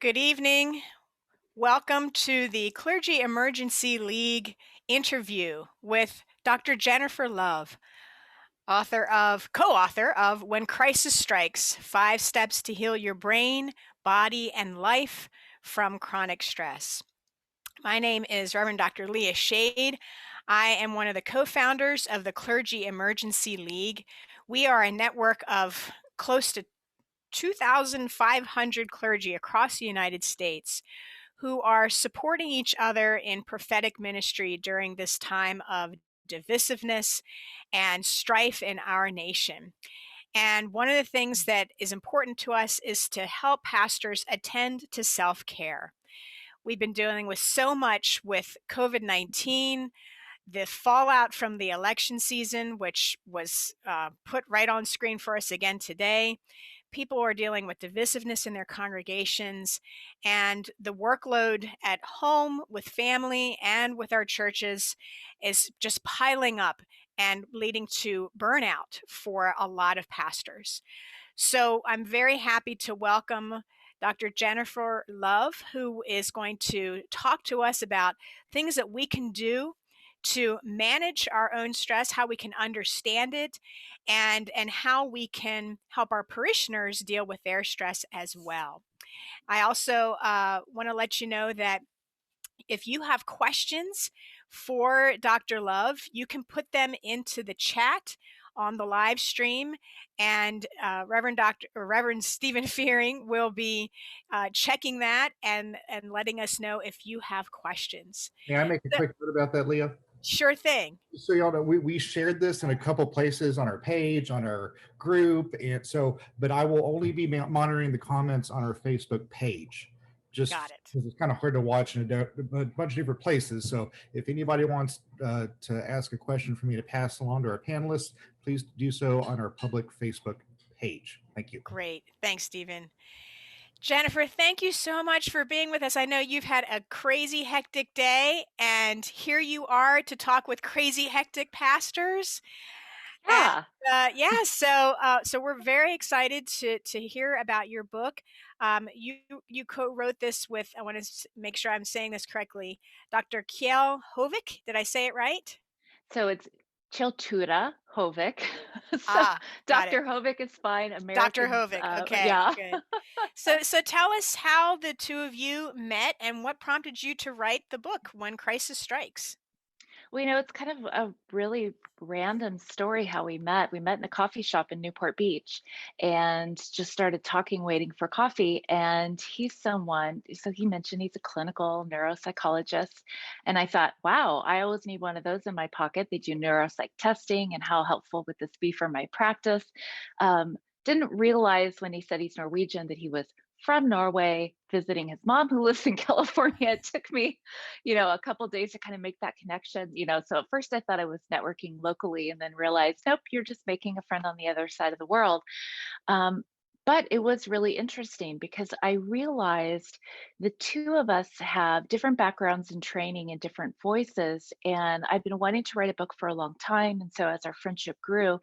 Good evening. Welcome to the Clergy Emergency League interview with Dr. Jennifer Love, co-author of When Crisis Strikes: 5 Steps to Heal Your Brain, Body, and Life from Chronic Stress. My name is Reverend Dr. Leah Schade. I am one of the co-founders of the Clergy Emergency League. We are a network of close to 2,500 clergy across the United States who are supporting each other in prophetic ministry during this time of divisiveness and strife in our nation. And one of the things that is important to us is to help pastors attend to self-care. We've been dealing with so much with COVID-19, the fallout from the election season, which was put right on screen for us again today. People are dealing with divisiveness in their congregations, and the workload at home with family and with our churches is just piling up and leading to burnout for a lot of pastors. So I'm very happy to welcome Dr. Jennifer Love, who is going to talk to us about things that we can do to manage our own stress, how we can understand it, and how we can help our parishioners deal with their stress as well. I also want to let you know that if you have questions for Dr. Love, you can put them into the chat on the live stream, and Reverend Stephen Fearing will be checking that and letting us know if you have questions. May I make a quick note about that, Leah? Sure thing. So y'all know we shared this in a couple places on our page, on our group, and so, but I will only be monitoring the comments on our Facebook page, Got just it. because it's kind of hard to watch in a bunch of different places. So if anybody wants to ask a question for me to pass along to our panelists, please do so on our public Facebook page. Thank you. Great. Thanks, Stephen. Jennifer, thank you so much for being with us. I know you've had a crazy, hectic day, and here you are to talk with crazy, hectic pastors. And Yeah. yeah, so we're very excited to hear about your book. You co-wrote this with, I want to make sure I'm saying this correctly, Dr. Kjell Hovik. Did I say it right? So it's Chiltura Hovik. So Ah, got it. Dr. Hovik is fine. Dr. Americans, Hovik. Okay, yeah. good. So tell us how the two of you met and what prompted you to write the book When Crisis Strikes. Well, it's kind of a really random story how we met. We met in a coffee shop in Newport Beach and just started talking, waiting for coffee. And so he mentioned he's a clinical neuropsychologist. And I thought, wow, I always need one of those in my pocket. They do neuropsych testing, and how helpful would this be for my practice? Didn't realize when he said he's Norwegian that he was from Norway, visiting his mom who lives in California. It took me, a couple days to kind of make that connection. So at first I thought I was networking locally, and then realized, nope, you're just making a friend on the other side of the world. But it was really interesting because I realized the two of us have different backgrounds and training and different voices. And I've been wanting to write a book for a long time. And so as our friendship grew,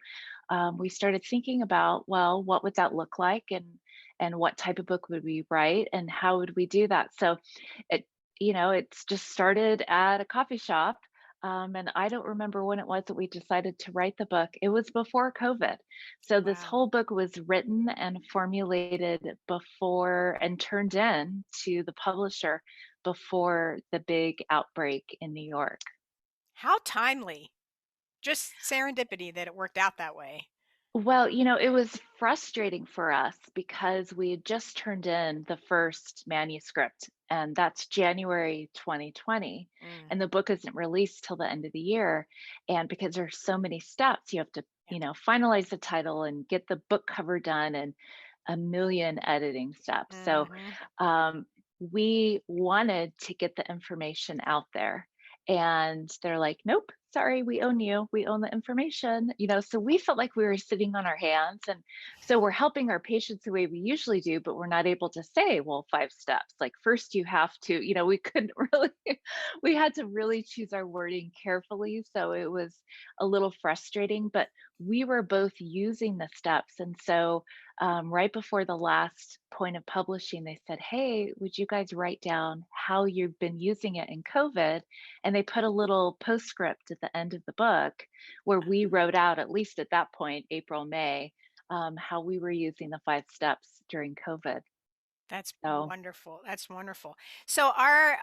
we started thinking about, well, what would that look like? And what type of book would we write, and how would we do that? So it's just started at a coffee shop. And I don't remember when it was that we decided to write the book. It was before COVID. So this Wow. whole book was written and formulated before and turned in to the publisher before the big outbreak in New York. How timely. Just serendipity that it worked out that way. Well, it was frustrating for us because we had just turned in the first manuscript, and that's January 2020. Mm, And the book isn't released till the end of the year. And because there's so many steps, you have to, yeah. finalize the title and get the book cover done, and a million editing steps. So Mhm. um, we wanted to get the information out there. And they're like, nope, sorry, we own you. We own the information. So we felt like we were sitting on our hands. And so we're helping our patients the way we usually do, but we're not able to say, well, 5 steps. Like, first you have to, we couldn't really, we had to really choose our wording carefully. So it was a little frustrating, but we were both using the steps. And so, right before the last point of publishing, they said, "Hey, would you guys write down how you've been using it in COVID?" And they put a little postscript at the end of the book where we wrote out, at least at that point, April, May, how we were using the 5 steps during COVID. That's So, wonderful. That's wonderful. So our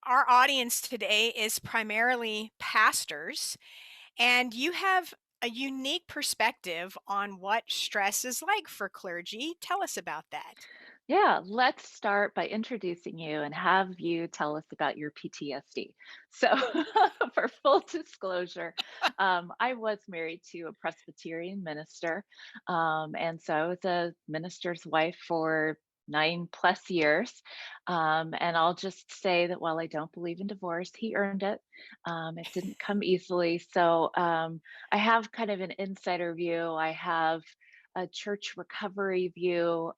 audience today is primarily pastors, and you have a unique perspective on what stress is like for clergy. Tell us about that. yeah, let's start by introducing you and have you tell us about your PTSD. So, for full disclosure, I was married to a Presbyterian minister. And so I was a minister's wife for 9 plus years. And I'll just say that while I don't believe in divorce, he earned it. It didn't come easily. So, I have kind of an insider view. I have a church recovery view.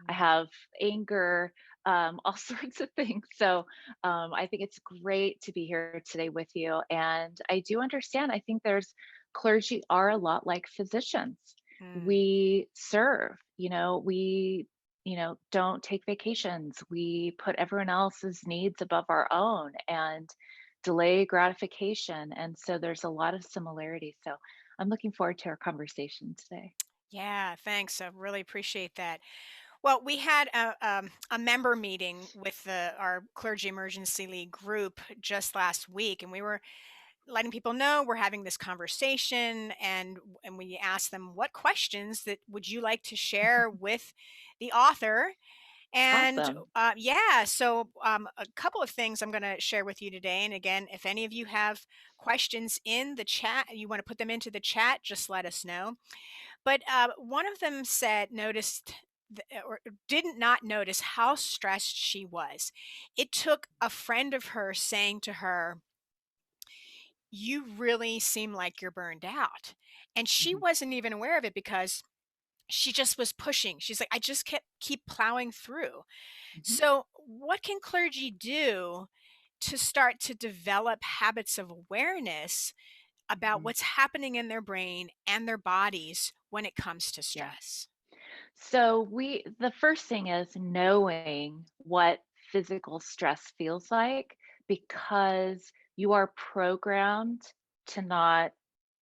I Mm. have anger, all sorts of things. So I think it's great to be here today with you. And I do understand, I think there's clergy are a lot like physicians. Mm. We serve, don't take vacations. We put everyone else's needs above our own and delay gratification. And so there's a lot of similarities. So I'm looking forward to our conversation today. Yeah, thanks. I really appreciate that. Well, we had a member meeting with our Clergy Emergency League group just last week, and we were letting people know we're having this conversation, and we asked them, what questions that would you like to share with the author? And Awesome. yeah, so a couple of things I'm going to share with you today. And again, if any of you have questions in the chat, you want to put them into the chat, just let us know. But one of them said, noticed or didn't not notice how stressed she was. It took a friend of hers saying to her, "You really seem like you're burned out." And she Mhm. wasn't even aware of it because she just was pushing. She's like, "I just keep plowing through." Mhm. So, what can clergy do to start to develop habits of awareness about Mhm. what's happening in their brain and their bodies when it comes to Yeah. stress? So the first thing is knowing what physical stress feels like because you are programmed to not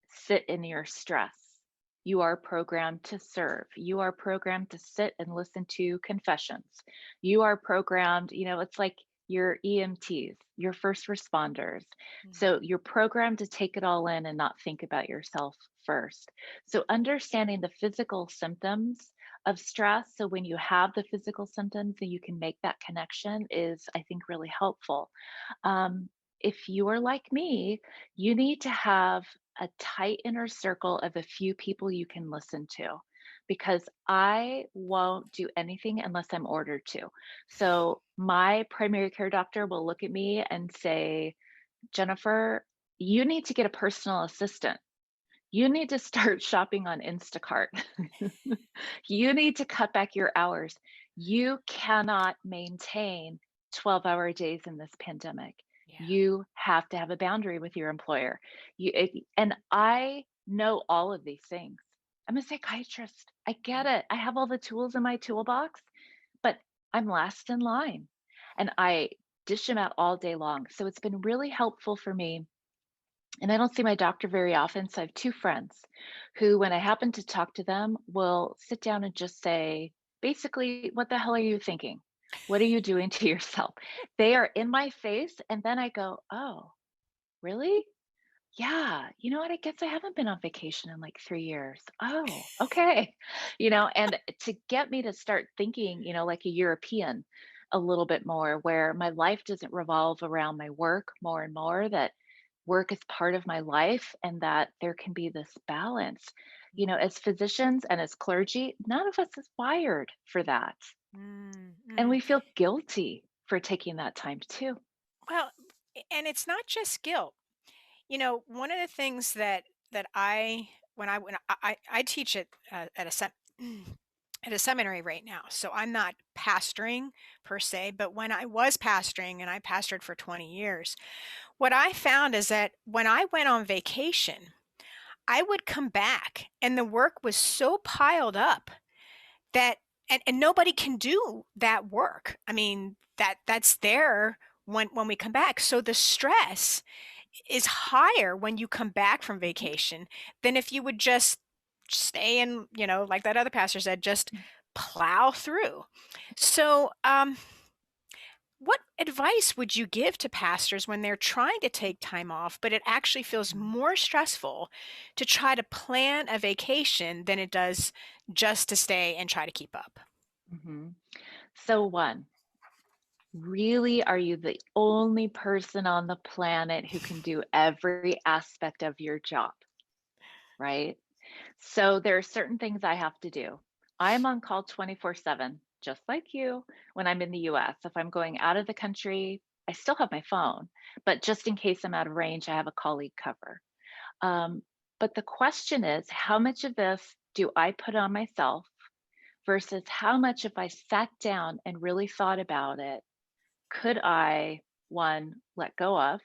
sit in your stress. You are programmed to serve. You are programmed to sit and listen to confessions. You are programmed, it's like your EMTs, your first responders. Mm. So you're programmed to take it all in and not think about yourself first. So understanding the physical symptoms of stress. So when you have the physical symptoms and you can make that connection is, I think, really helpful. Um, if you are like me, you need to have a tight inner circle of a few people you can listen to because I won't do anything unless I'm ordered to. So my primary care doctor will look at me and say, "Jennifer, you need to get a personal assistant. You need to start shopping on Instacart. You need to cut back your hours. You cannot maintain 12-hour days in this pandemic. Yeah. You have to have a boundary with your employer." And I know all of these things. I'm a psychiatrist. I get Mm. it. I have all the tools in my toolbox, but I'm last in line and I dish them out all day long. So it's been really helpful for me, and I don't see my doctor very often. So I have 2 friends who, when I happen to talk to them, will sit down and just say, basically, "What the hell are you thinking? What are you doing to yourself?" They are in my face. And then I go, "Oh, really? Yeah. You know what? I guess I haven't been on vacation in like 3 years. Oh, okay." And to get me to start thinking, like a European a little bit more, where my life doesn't revolve around my work more and more, that work is part of my life and that there can be this balance. As physicians and as clergy, none of us is wired for that. Mm, And mm. we feel guilty for taking that time too. Well, and it's not just guilt. One of the things that I teach at at a seminary right now, so I'm not pastoring per se, but when I was pastoring, and I pastored for 20 years, what I found is that when I went on vacation, I would come back and the work was so piled up that and nobody can do that work. I mean, that's there when we come back. So the stress is higher when you come back from vacation than if you would just stay and, like that other pastor said, just plow through. So, what advice would you give to pastors when they're trying to take time off, but it actually feels more stressful to try to plan a vacation than it does just to stay and try to keep up? Mhm. So, one, really, are you the only person on the planet who can do every aspect of your job, right? So, there are certain things I have to do. I am on call 24/7, just like you, when I'm in the US. If I'm going out of the country, I still have my phone, but just in case I'm out of range, I have a colleague cover. Um, but the question is, how much of this do I put on myself versus how much, if I sat down and really thought about it, could I, one, let go of?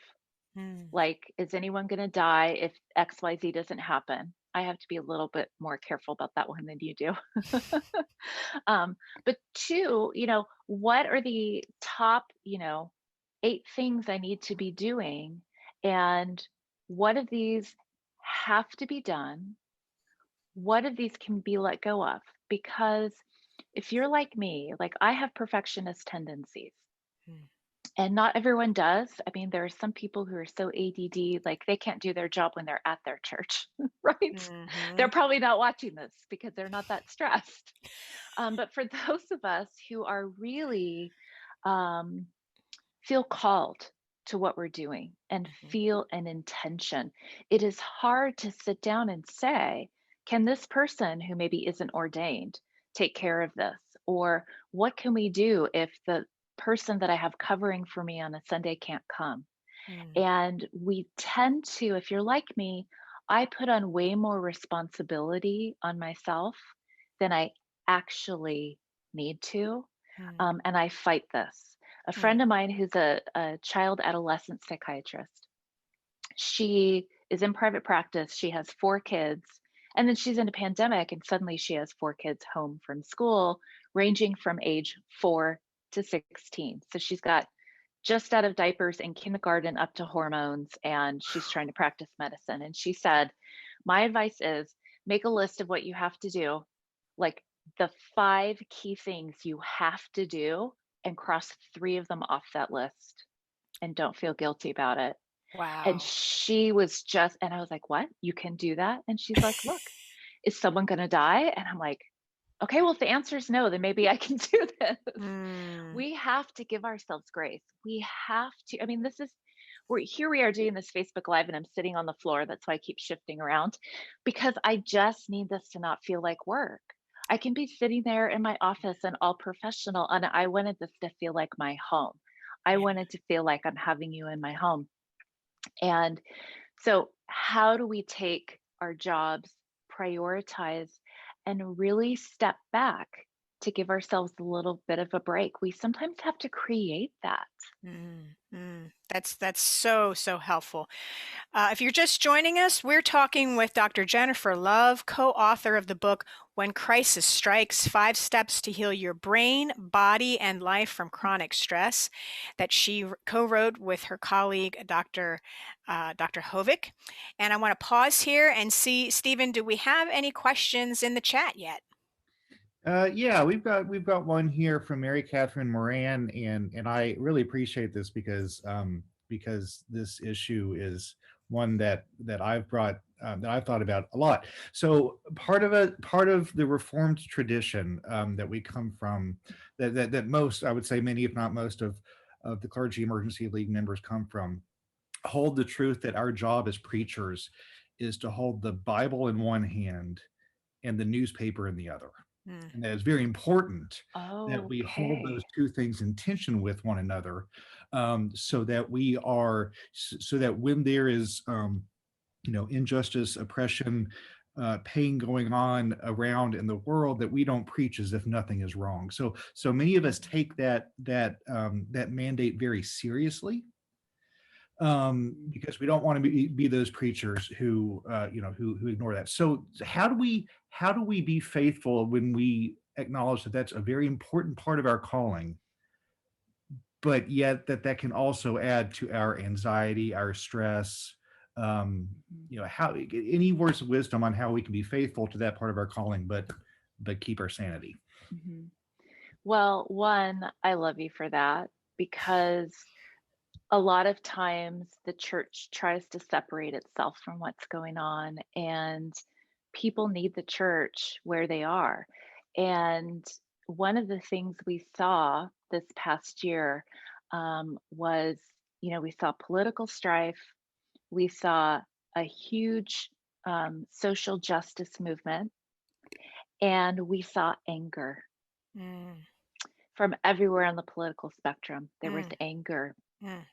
Mm, Like, is anyone going to die if XYZ doesn't happen? I have to be a little bit more careful about that one than you do. um, but two, what are the top, eight things I need to be doing? And what of these have to be done? What of these can be let go of? Because if you're like me, like I have perfectionist tendencies. mm, And not everyone does. I mean, there are some people who are so ADD, like they can't do their job when they're at their church, right? They're mhm, probably not watching this because they're not that stressed. But for those of us who are really um, feel called to what we're doing and mhm, feel an intention, it is hard to sit down and say, can this person who maybe isn't ordained take care of this? Or what can we do if the person that I have covering for me on a Sunday can't come? mm, And we tend to, if you're like me, I put on way more responsibility on myself than I actually need to. mm, And I fight this. A mm, friend of mine who's a child adolescent psychiatrist, she is in private practice. She has four kids. And then she's in a pandemic, and suddenly she has four kids home from school, ranging from age 4 to 16. So she's got just out of diapers in kindergarten up to hormones, and she's trying to practice medicine. And she said, my advice is make a list of what you have to do, like the five key things you have to do, and cross three of them off that list and don't feel guilty about it. And wow. she was just, and I was like, what? You can do that? And she's like, look, is someone going to die? And I'm like, okay, well, if the answer is no, then maybe I can do this. Mm, We have to give ourselves grace. We have to, I mean, this is, we are doing this Facebook Live and I'm sitting on the floor. That's why I keep shifting around because I just need this to not feel like work. I can be sitting there in my office and all professional, and I wanted this to feel like my home. I yeah. wanted to feel like I'm having you in my home. And so, how do we take our jobs, prioritize, and really step back to give ourselves a little bit of a break? We sometimes have to create that. Mm, mm. That's so helpful. If you're just joining us, we're talking with Dr. Jennifer Love, co-author of the book When Crisis Strikes: 5 Steps to Heal Your Brain, Body, and Life from Chronic Stress, that she co-wrote with her colleague Dr. Hovick. And I want to pause here and see, Stephen, do we have any questions in the chat yet? Yeah, we've got one here from Mary Catherine Moran, and I really appreciate this because this issue is one that I've thought about a lot. So part of the Reformed tradition that we come from, that most, I would say many if not most of the Clergy Emergency League members come from, hold the truth that our job as preachers is to hold the Bible in one hand and the newspaper in the other. Mm, And that it's very important that we hold those Okay. two things in tension with one another, so that when there is injustice, oppression, pain going on around in the world, that we don't preach as if nothing is wrong. So many of us take that mandate very seriously. because we don't want to be those preachers who who ignore that. So how do we be faithful when we acknowledge that that's a very important part of our calling, but yet that can also add to our anxiety, our stress? um Mhm. how, any words of wisdom on how we can be faithful to that part of our calling, but keep our sanity? Mhm. Well, one, I love you for that because a lot of times the church tries to separate itself from what's going on, and people need the church where they are. And one of the things we saw this past year was, we saw political strife, we saw a huge social justice movement, and we saw anger Mm, from everywhere on the political spectrum. There was mm, anger. mm,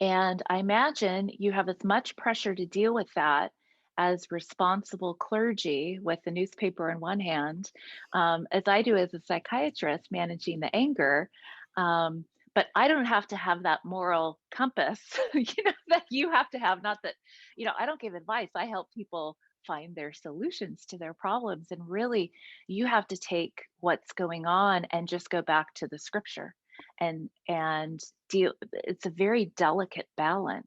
And I imagine you have as much pressure to deal with that as responsible clergy with the newspaper in one hand, as I do as a psychiatrist managing the anger. Um, but I don't have to have that moral compass, that you have to have. Not that, I don't give advice. I help people find their solutions to their problems. And really, you have to take what's going on and just go back to the scripture and deal. It's a very delicate balance.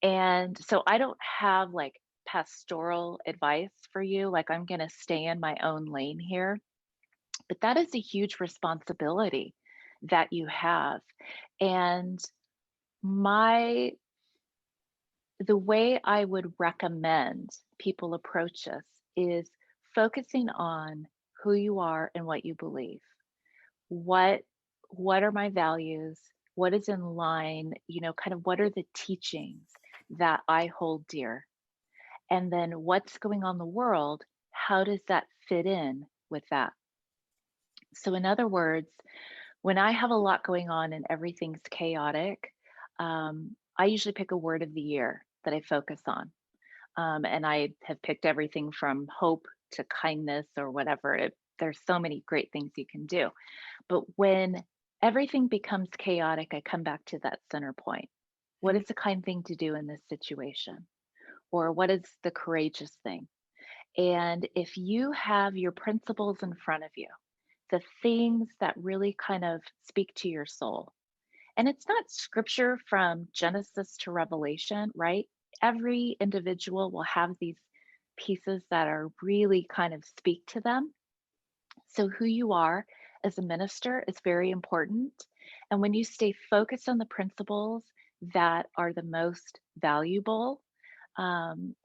And so I don't have like pastoral advice for you, like I'm going to stay in my own lane here, but that is a huge responsibility that you have. And my the way I would recommend people approach this is focusing on who you are and what you believe. What what are my values, what is in line, kind of what are the teachings that I hold dear, and then what's going on in the world, how does that fit in with that? So in other words, when I have a lot going on and everything's chaotic, I usually pick a word of the year that I focus on. And I have picked everything from hope to kindness or whatever. There's so many great things you can do. But when everything becomes chaotic, I come back to that center point. What mm, is the kind thing to do in this situation? Or what is the courageous thing? And if you have your principles in front of you, the things that really kind of speak to your soul, and it's not scripture from Genesis to Revelation, right? Every individual will have these pieces that are really kind of speak to them. So, who you are as a minister is very important. And when you stay focused on the principles that are the most valuable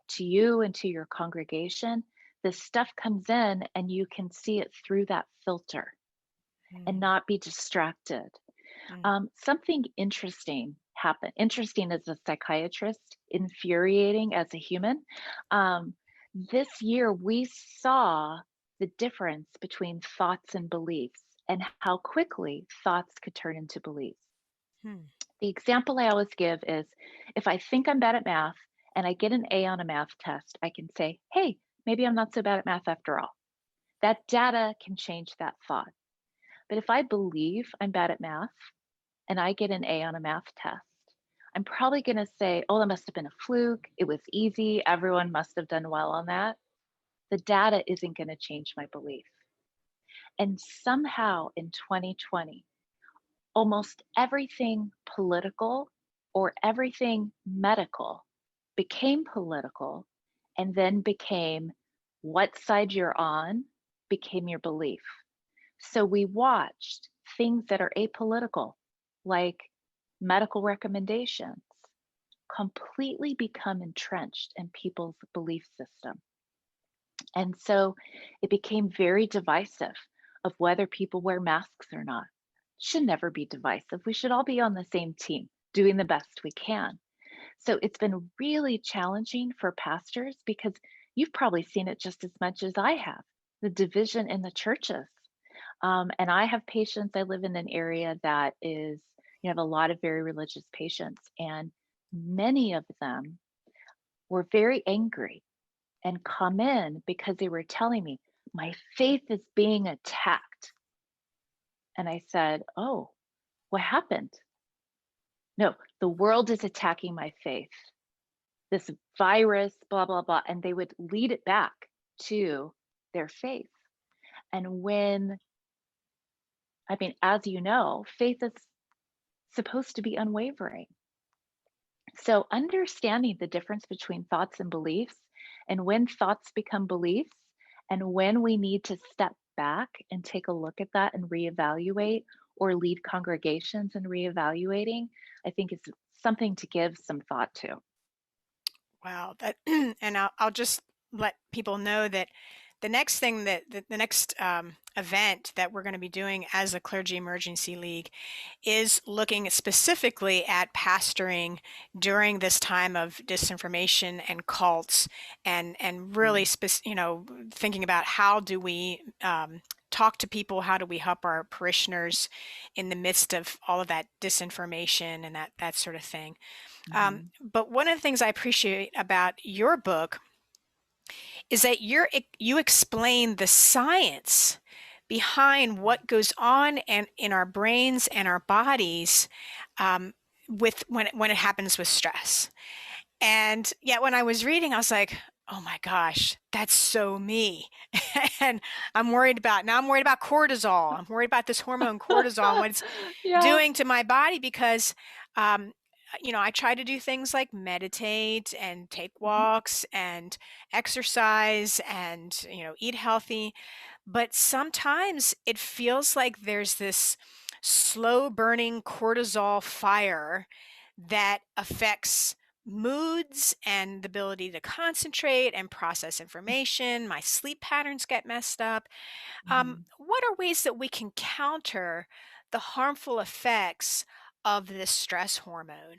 to you and to your congregation, this stuff comes in and you can see it through that filter and mm, not be distracted. mm, Something interesting happened. Interesting as a psychiatrist, infuriating as a human. Um, this year, we saw the difference between thoughts and beliefs and how quickly thoughts could turn into beliefs. mm, The example I always give is if I think I'm bad at math and I get an A on a math test, I can say, hey, maybe I'm not so bad at math after all. That data can change that thought. But if I believe I'm bad at math and I get an A on a math test, I'm probably going to say, oh, that must have been a fluke. It was easy. Everyone must have done well on that. The data isn't going to change my belief. And somehow in 2020, almost everything political or everything medical became political and then became what side you're on became your belief. So we watched things that are apolitical, like medical recommendations, completely become entrenched in people's belief system. And so it became very divisive of whether people wear masks or not. Should never be divisive. We should all be on the same team, doing the best we can. So it's been really challenging for pastors because you've probably seen it just as much as I have, the division in the churches. And I have patients, I live in an area that is, have a lot of very religious patients, and many of them were very angry and come in because they were telling me, my faith is being attacked. And I said, oh, what happened? No, the world is attacking my faith. This virus, blah, blah, blah. And they would lead it back to their faith. And when, I mean, as you know, faith is supposed to be unwavering. So understanding the difference between thoughts and beliefs, and when thoughts become beliefs, and when we need to step back and take a look at that and reevaluate, or lead congregations in reevaluating, I think is something to give some thought to. Wow, that and I'll just let people know that the next thing that the next event that we're going to be doing as a Clergy Emergency League is looking specifically at pastoring during this time of disinformation and cults, and really Mm, thinking about how do we talk to people, how do we help our parishioners in the midst of all of that disinformation and that sort of thing. mhm, But one of the things I appreciate about your book is that you explain the science behind what goes on and in our brains and our bodies um, with when it happens with stress. And yet, when I was reading, I was like, "Oh my gosh, that's so me." And I'm worried about cortisol. I'm worried about this hormone cortisol and what it's yeah. doing to my body because, um, I try to do things like meditate and take Mhm, walks and exercise and, eat healthy. But sometimes it feels like there's this slow burning cortisol fire that affects moods and the ability to concentrate and process information. My sleep patterns get messed up. mhm. What are ways that we can counter the harmful effects of this stress hormone?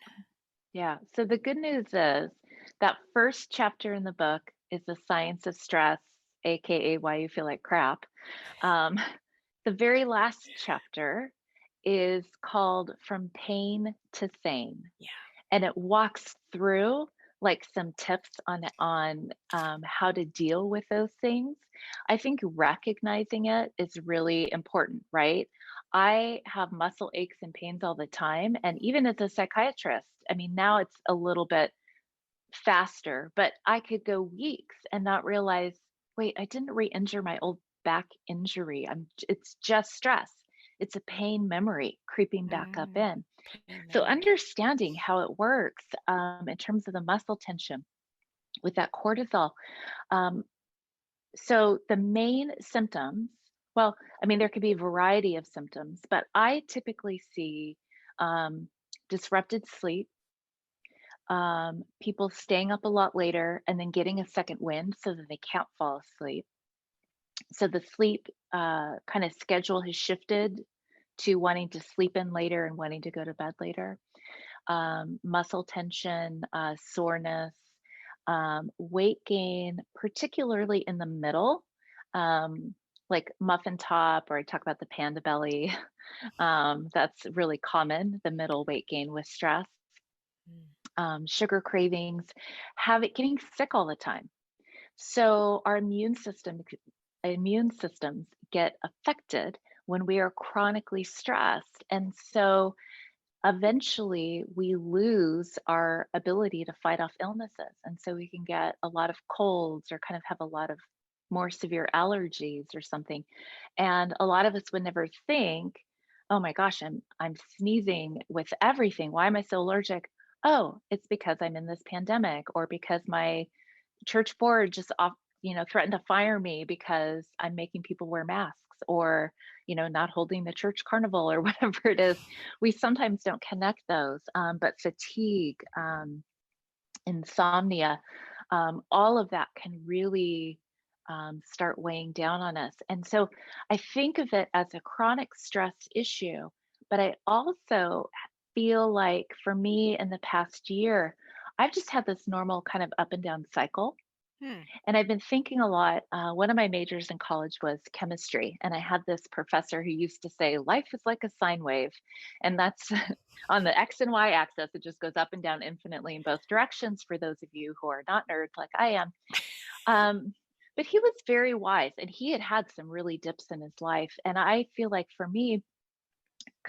Yeah. So the good news is that first chapter in the book is the science of stress, aka why you feel like crap. Um, the very last chapter is called From Pain to Sane, Yeah. and it walks through like some tips on how to deal with those things. I think recognizing it is really important, right? I have muscle aches and pains all the time, and even as a psychiatrist, I mean, now it's a little bit faster, but I could go weeks and not realize, wait, I didn't re-injure my old back injury. It's just stress. It's a pain memory creeping back up Mm, in. pain So memory. understanding how it works in terms of the muscle tension with that cortisol. Um, so the main symptoms, well, I mean, there could be a variety of symptoms, but I typically see um, disrupted sleep, people staying up a lot later and then getting a second wind so that they can't fall asleep. So the sleep kind of schedule has shifted to wanting to sleep in later and wanting to go to bed later. Muscle tension, soreness, weight gain, particularly in the middle, like muffin top, or I talk about the panda belly. That's really common, the middle weight gain with stress, Mm. sugar cravings, getting sick all the time. So our immune systems get affected when we are chronically stressed. And so eventually we lose our ability to fight off illnesses. And so we can get a lot of colds or kind of have a lot of more severe allergies or something. And a lot of us would never think, oh my gosh, I'm sneezing with everything. Why am I so allergic? Oh, it's because I'm in this pandemic, or because my church board just threatened to fire me because I'm making people wear masks, or not holding the church carnival, or whatever it is. We sometimes don't connect those, but fatigue, insomnia, all of that can really start weighing down on us. And so I think of it as a chronic stress issue, but I also feel like for me in the past year, I've just had this normal kind of up and down cycle, Hmm. and I've been thinking a lot. One of my majors in college was chemistry, and I had this professor who used to say, "Life is like a sine wave," and that's on the x and y axis. It just goes up and down infinitely in both directions. For those of you who are not nerds like I am, um, but he was very wise, and he had had some really dips in his life. And I feel like for me,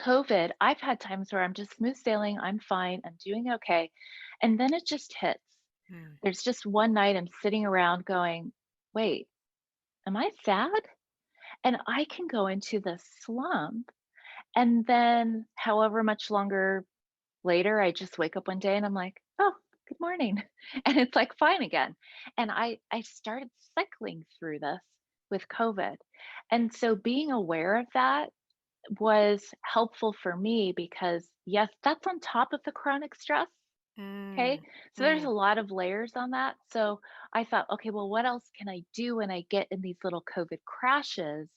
COVID, I've had times where I'm just smooth sailing, I'm fine, I'm doing okay. And then it just hits. Mm. There's just one night I'm sitting around going, wait, am I sad? And I can go into this slump. And then, however much longer later, I just wake up one day and I'm like, oh, good morning. And it's like fine again. And I started cycling through this with COVID. And so being aware of that was helpful for me because, yes, that's on top of the chronic stress. Okay. Mm. So there's a Mm. lot of layers on that. So I thought, okay, well, what else can I do when I get in these little COVID crashes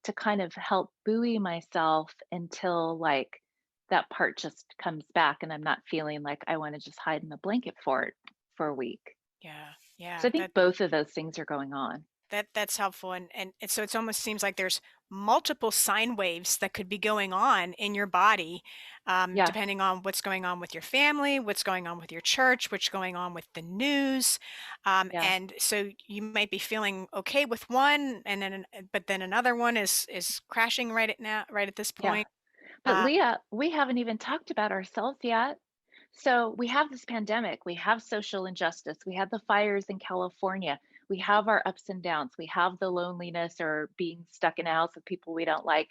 to kind of help buoy myself until like that part just comes back and I'm not feeling like I want to just hide in the blanket for it for a week. Yeah. So Yeah. I think both of those things are going on. That's helpful, and so it's almost seems like there's multiple sine waves that could be going on in your body, Yes. depending on what's going on with your family, what's going on with your church, what's going on with the news, Yes. and so you might be feeling okay with one, and then but then another one is crashing right at this Yeah. point. But Uh, Leah, we haven't even talked about ourselves yet. So we have this pandemic, we have social injustice, we have the fires in California, we have our ups and downs, we have the loneliness or being stuck in a house with people we don't like.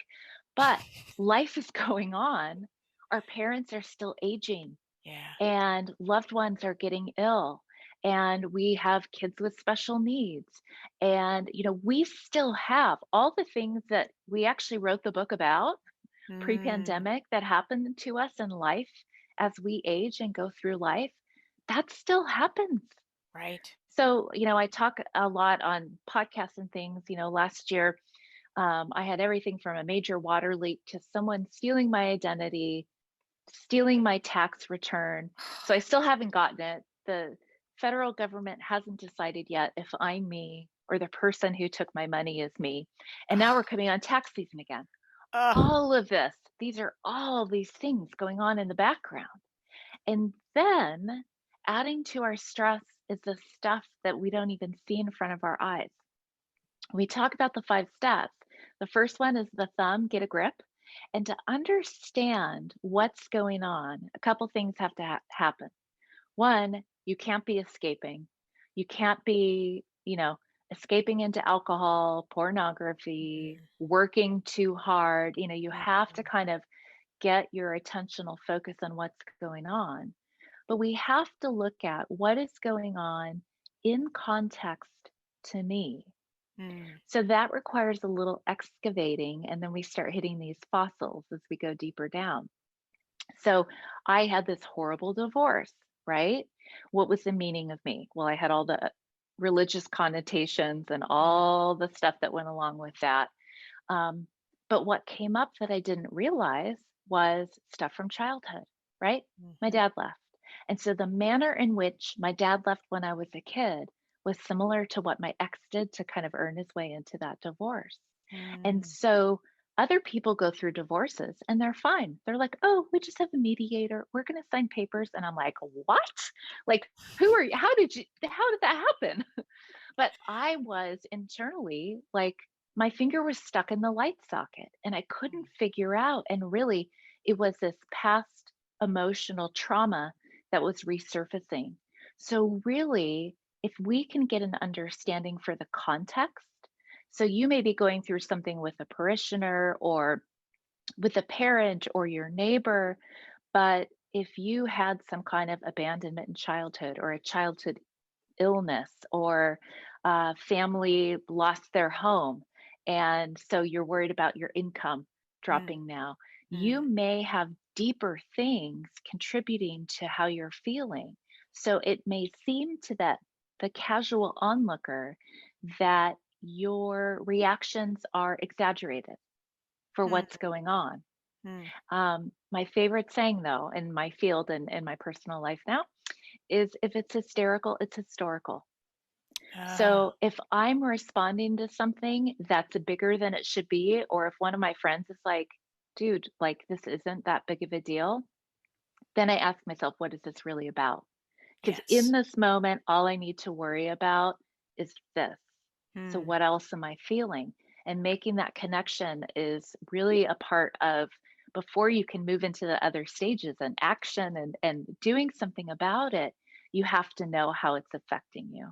But life is going on. Our parents are still aging yeah. and loved ones are getting ill. And we have kids with special needs. And, we still have all the things that we actually wrote the book about Mm, pre-pandemic that happened to us in life as we age and go through life, that still happens. right. So, I talk a lot on podcasts and things. Last year, I had everything from a major water leak to someone stealing my identity, stealing my tax return. So I still haven't gotten it. The federal government hasn't decided yet if I'm me or the person who took my money is me. And now we're coming on tax season again. Ugh. All of this, these are all these things going on in the background. And then adding to our stress is the stuff that we don't even see in front of our eyes. We talk about the 5 steps. The first one is the thumb, get a grip. And to understand what's going on, a couple things have to happen. One, you can't be escaping. You can't be, escaping into alcohol, pornography, Mm, working too hard. You have to mm, kind of get your attentional focus on what's going on. But we have to look at what is going on in context to me. mm, So that requires a little excavating, and then we start hitting these fossils as we go deeper down. So I had this horrible divorce, right? What was the meaning of me? Well, I had all the religious connotations and mm, all the stuff that went along with that. Um, but what came up that I didn't realize was stuff from childhood, right? My mhm. dad left. And so the manner in which my dad left when I was a kid was similar to what my ex did to kind of earn his way into that divorce. And Mm. so other people go through divorces and they're fine. They're like, oh, we just have a mediator. We're going to sign papers. And I'm like, what? Like, who are you? How did that happen? But I was internally like, my finger was stuck in the light socket and I couldn't figure out. And really, it was this past emotional trauma that was resurfacing. So, really, if we can get an understanding for the context, so you may be going through something with a parishioner or with a parent or your neighbor, but if you had some kind of abandonment in childhood or a childhood illness or family lost their home. And so you're worried about your income Mm, dropping now. You mm, may have deeper things contributing to how you're feeling. So it may seem to the casual onlooker that your reactions are exaggerated for mm, what's going on. mm. My favorite saying, though, in my field and in my personal life now is if it's hysterical, it's historical. Ah, So if I'm responding to something that's bigger than it should be, or if one of my friends is like, dude, like this isn't that big of a deal, then I ask myself, what is this really about? Because in yes. this moment, all I need to worry about is this. So Mm, what else am I feeling? And making that connection is really a part of before you can move into the other stages and action and doing something about it, you have to know how it's affecting you.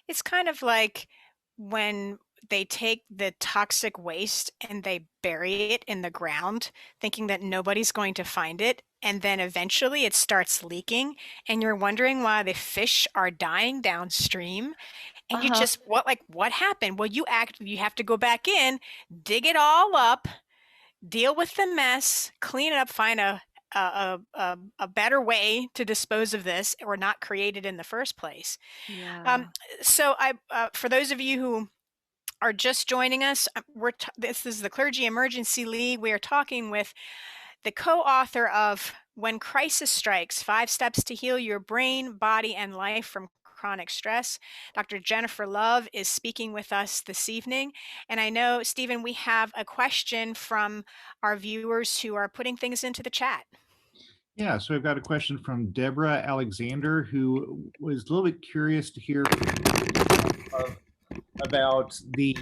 It's kind of like when they take the toxic waste and they bury it in the ground, thinking that nobody's going to find it. And then eventually it starts leaking, and you're wondering why the fish are dying downstream. And you Uh-huh. just, what happened? Well, you have to go back in, dig it all up, deal with the mess, clean it up, find a better way to dispose of this or not create it in the first place. Um, Yeah. so for those of you who are just joining us, this is the Clergy Emergency League. We are talking with the co-author of When Crisis Strikes, 5 Steps to Heal Your Brain, Body, and Life from Chronic Stress. Dr. Jennifer Love is speaking with us this evening. And I know, Stephen, we have a question from our viewers who are putting things into the chat. Yeah, so I've got a question from Deborah Alexander, who was a little bit curious to hear about the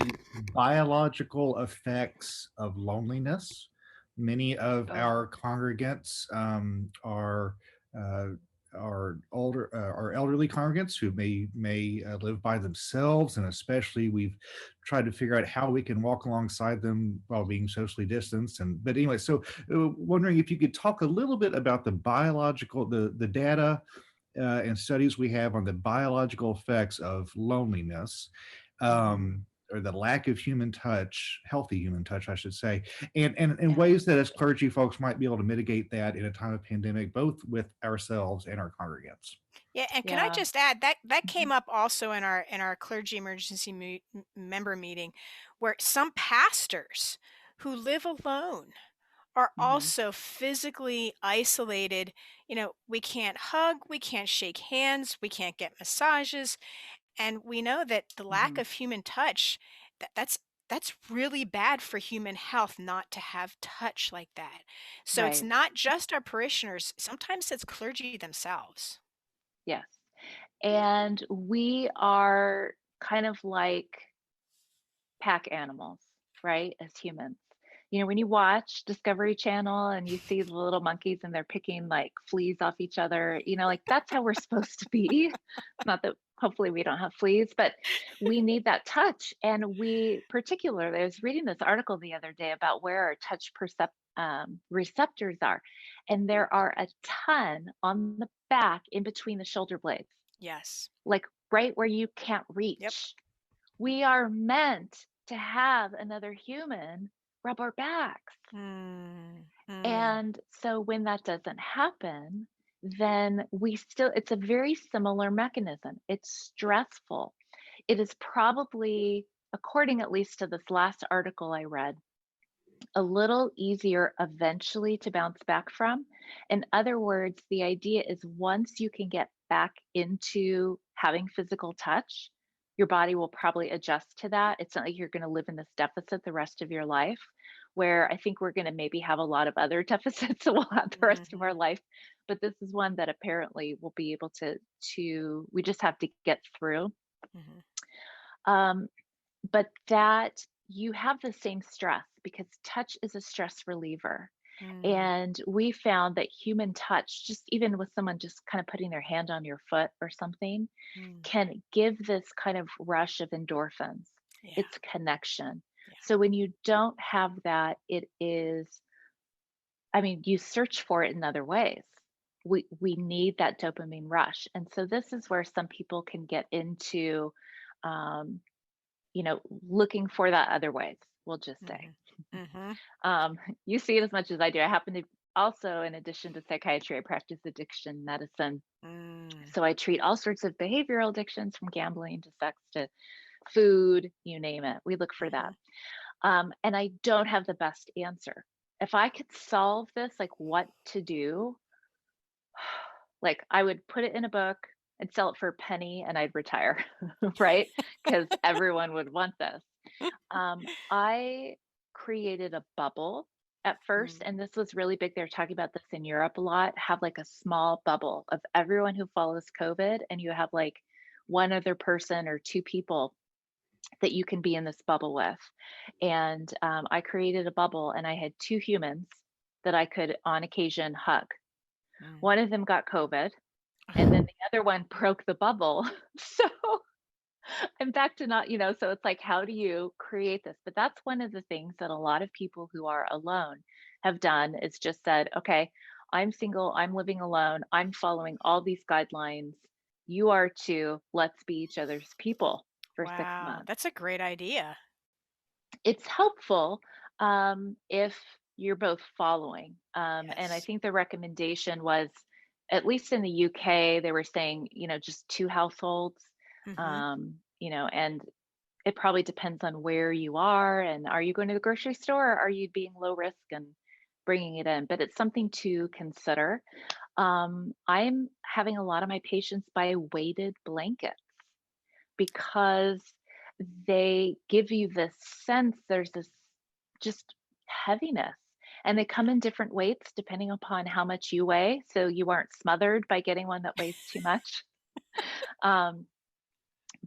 biological effects of loneliness. Many of Oh, our congregants uh, are elderly congregants who may live by themselves, and especially we've tried to figure out how we can walk alongside them while being socially distanced. And but anyway, so wondering if you could talk a little bit about the data and studies we have on the biological effects of loneliness, mhm. or the lack of human touch, healthy human touch, I should say, and Yeah. ways that as clergy folks might be able to mitigate that in a time of pandemic, both with ourselves and our congregants. Yeah, and can I Yeah. just add that Mhm. came up also in our clergy emergency member meeting, where some pastors who live alone are Mhm. also physically isolated. We can't hug, we can't shake hands, we can't get massages, and we know that the lack Mhm. of human touch, that's really bad for human health not to have touch like that. So it's Right. not just our parishioners, sometimes it's clergy themselves. Yes. And we are kind of like pack animals, right? As humans. When you watch Discovery Channel and you see the little monkeys and they're picking like fleas off each other, like that's how we're supposed to be. Not that hopefully we don't have fleas, but we need that touch. And we particularly, I was reading this article the other day about where our touch receptors are. And there are a ton on the back in between the shoulder blades, Yes. like right where you can't Yep. reach. We are meant to have another human rub our backs. Mm, mm, And so when that doesn't happen, then it's a very similar mechanism. It's stressful. It is probably, according at least to this last article I read, a little easier eventually to bounce back from. In other words, the idea is once you can get back into having physical touch, your body will probably adjust to that. It's not like you're going to live in this deficit the rest of your life, where I think we're going to maybe have a lot of other deficits that we'll have the rest of our mhm, life. But this is one that apparently we'll be able we just have to get through. mhm, Um, but that you have the same stress because touch is a stress reliever. mm, And we found that human touch, just even with someone just kind of putting their hand on your foot or something, mm. can give this kind of rush of endorphins. Yeah, It's connection. yeah. So when you don't have that, you search for it in other ways. We need that dopamine rush. And so this is where some people can get into um, looking for that other ways, we'll just say. Mhm, mhm, Um, you see it as much as I do. I happen to also, in addition to psychiatry, I practice addiction medicine. mm, So I treat all sorts of behavioral addictions from gambling to sex to food, you name it. We look for that. mhm. And I don't have the best answer. If I could solve this, like what to do, like I would put it in a book and sell it for a penny and I'd retire, right? Because everyone would want this. I created a bubble at first, Mm, and this was really big. They're talking about this in Europe a lot. Have like a small bubble of everyone who follows COVID, and you have like one other person or two people that you can be in this bubble with. And I created a bubble, and I had two humans that I could on occasion hug. Mm. One of them got COVID, and then the other one broke the bubble. So I'm back to not, so it's like, how do you create this? But that's one of the things that a lot of people who are alone have done is just said, okay, I'm single, I'm living alone, I'm following all these guidelines. You are too. Let's be each other's people for six Wow, months. that's a great idea. It's helpful if you're both following. And I Yes. think the recommendation was, at least in the UK, they were saying, just two households, Hmm. and it probably depends on where you are and are you going to the grocery store or are you being low risk and bringing it in? But it's something to consider. I'm having a lot of my patients buy weighted blankets because they give you this sense there's this just heaviness. And they come in different weights depending upon how much you weigh. So you aren't smothered by getting one that weighs too much. Um,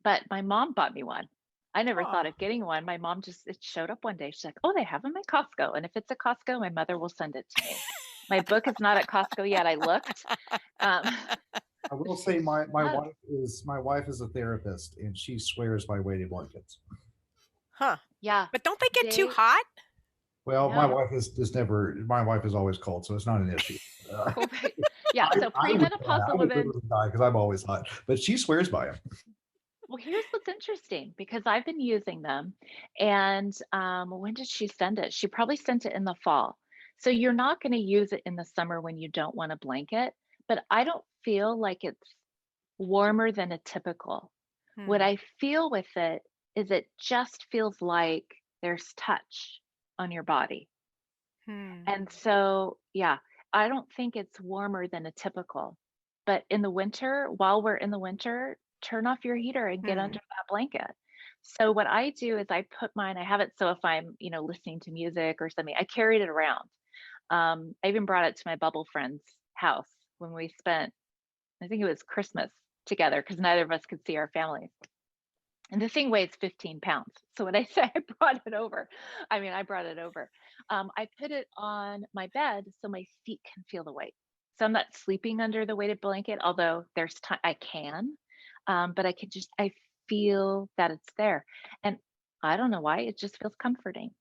but my mom bought me one. I never Oh. thought of getting one. My mom just, it showed up one day. She's like, oh, they have them at Costco. And if it's at Costco, my mother will send it to me. My book is not at Costco yet. I looked. Um, I will say my oh, wife is a therapist and she swears by weighted blankets. Huh. yeah, But don't they get too they, hot? Well, no. my wife is always cold, so it's not an issue. Oh, right. Yeah. So I would die. premenopausal I would women. literally die because I'm always hot, but she swears by them. Well, here's what's interesting because I've been using them. And when did she send it? She probably sent it in the fall. So you're not going to use it in the summer when you don't want a blanket, but I don't feel like it's warmer than a typical. What Hmm. I feel with it just feels like there's touch on your body. Hmm. And so, yeah, I don't think it's warmer than a typical. But in the winter, while we're in the winter, turn off your heater and get Hmm. under that blanket. So what I do is I put mine, I have it so if I'm, listening to music or something, I carried it around. I even brought it to my bubble friend's house when we spent, I think it was Christmas together because neither of us could see our families. And the thing weighs 15 pounds. So when I say I brought it over, I mean, I brought it over. I put it on my bed so my feet can feel the weight. So I'm not sleeping under the weighted blanket, although there's time I can, but I feel that it's there. And I don't know why, it just feels comforting.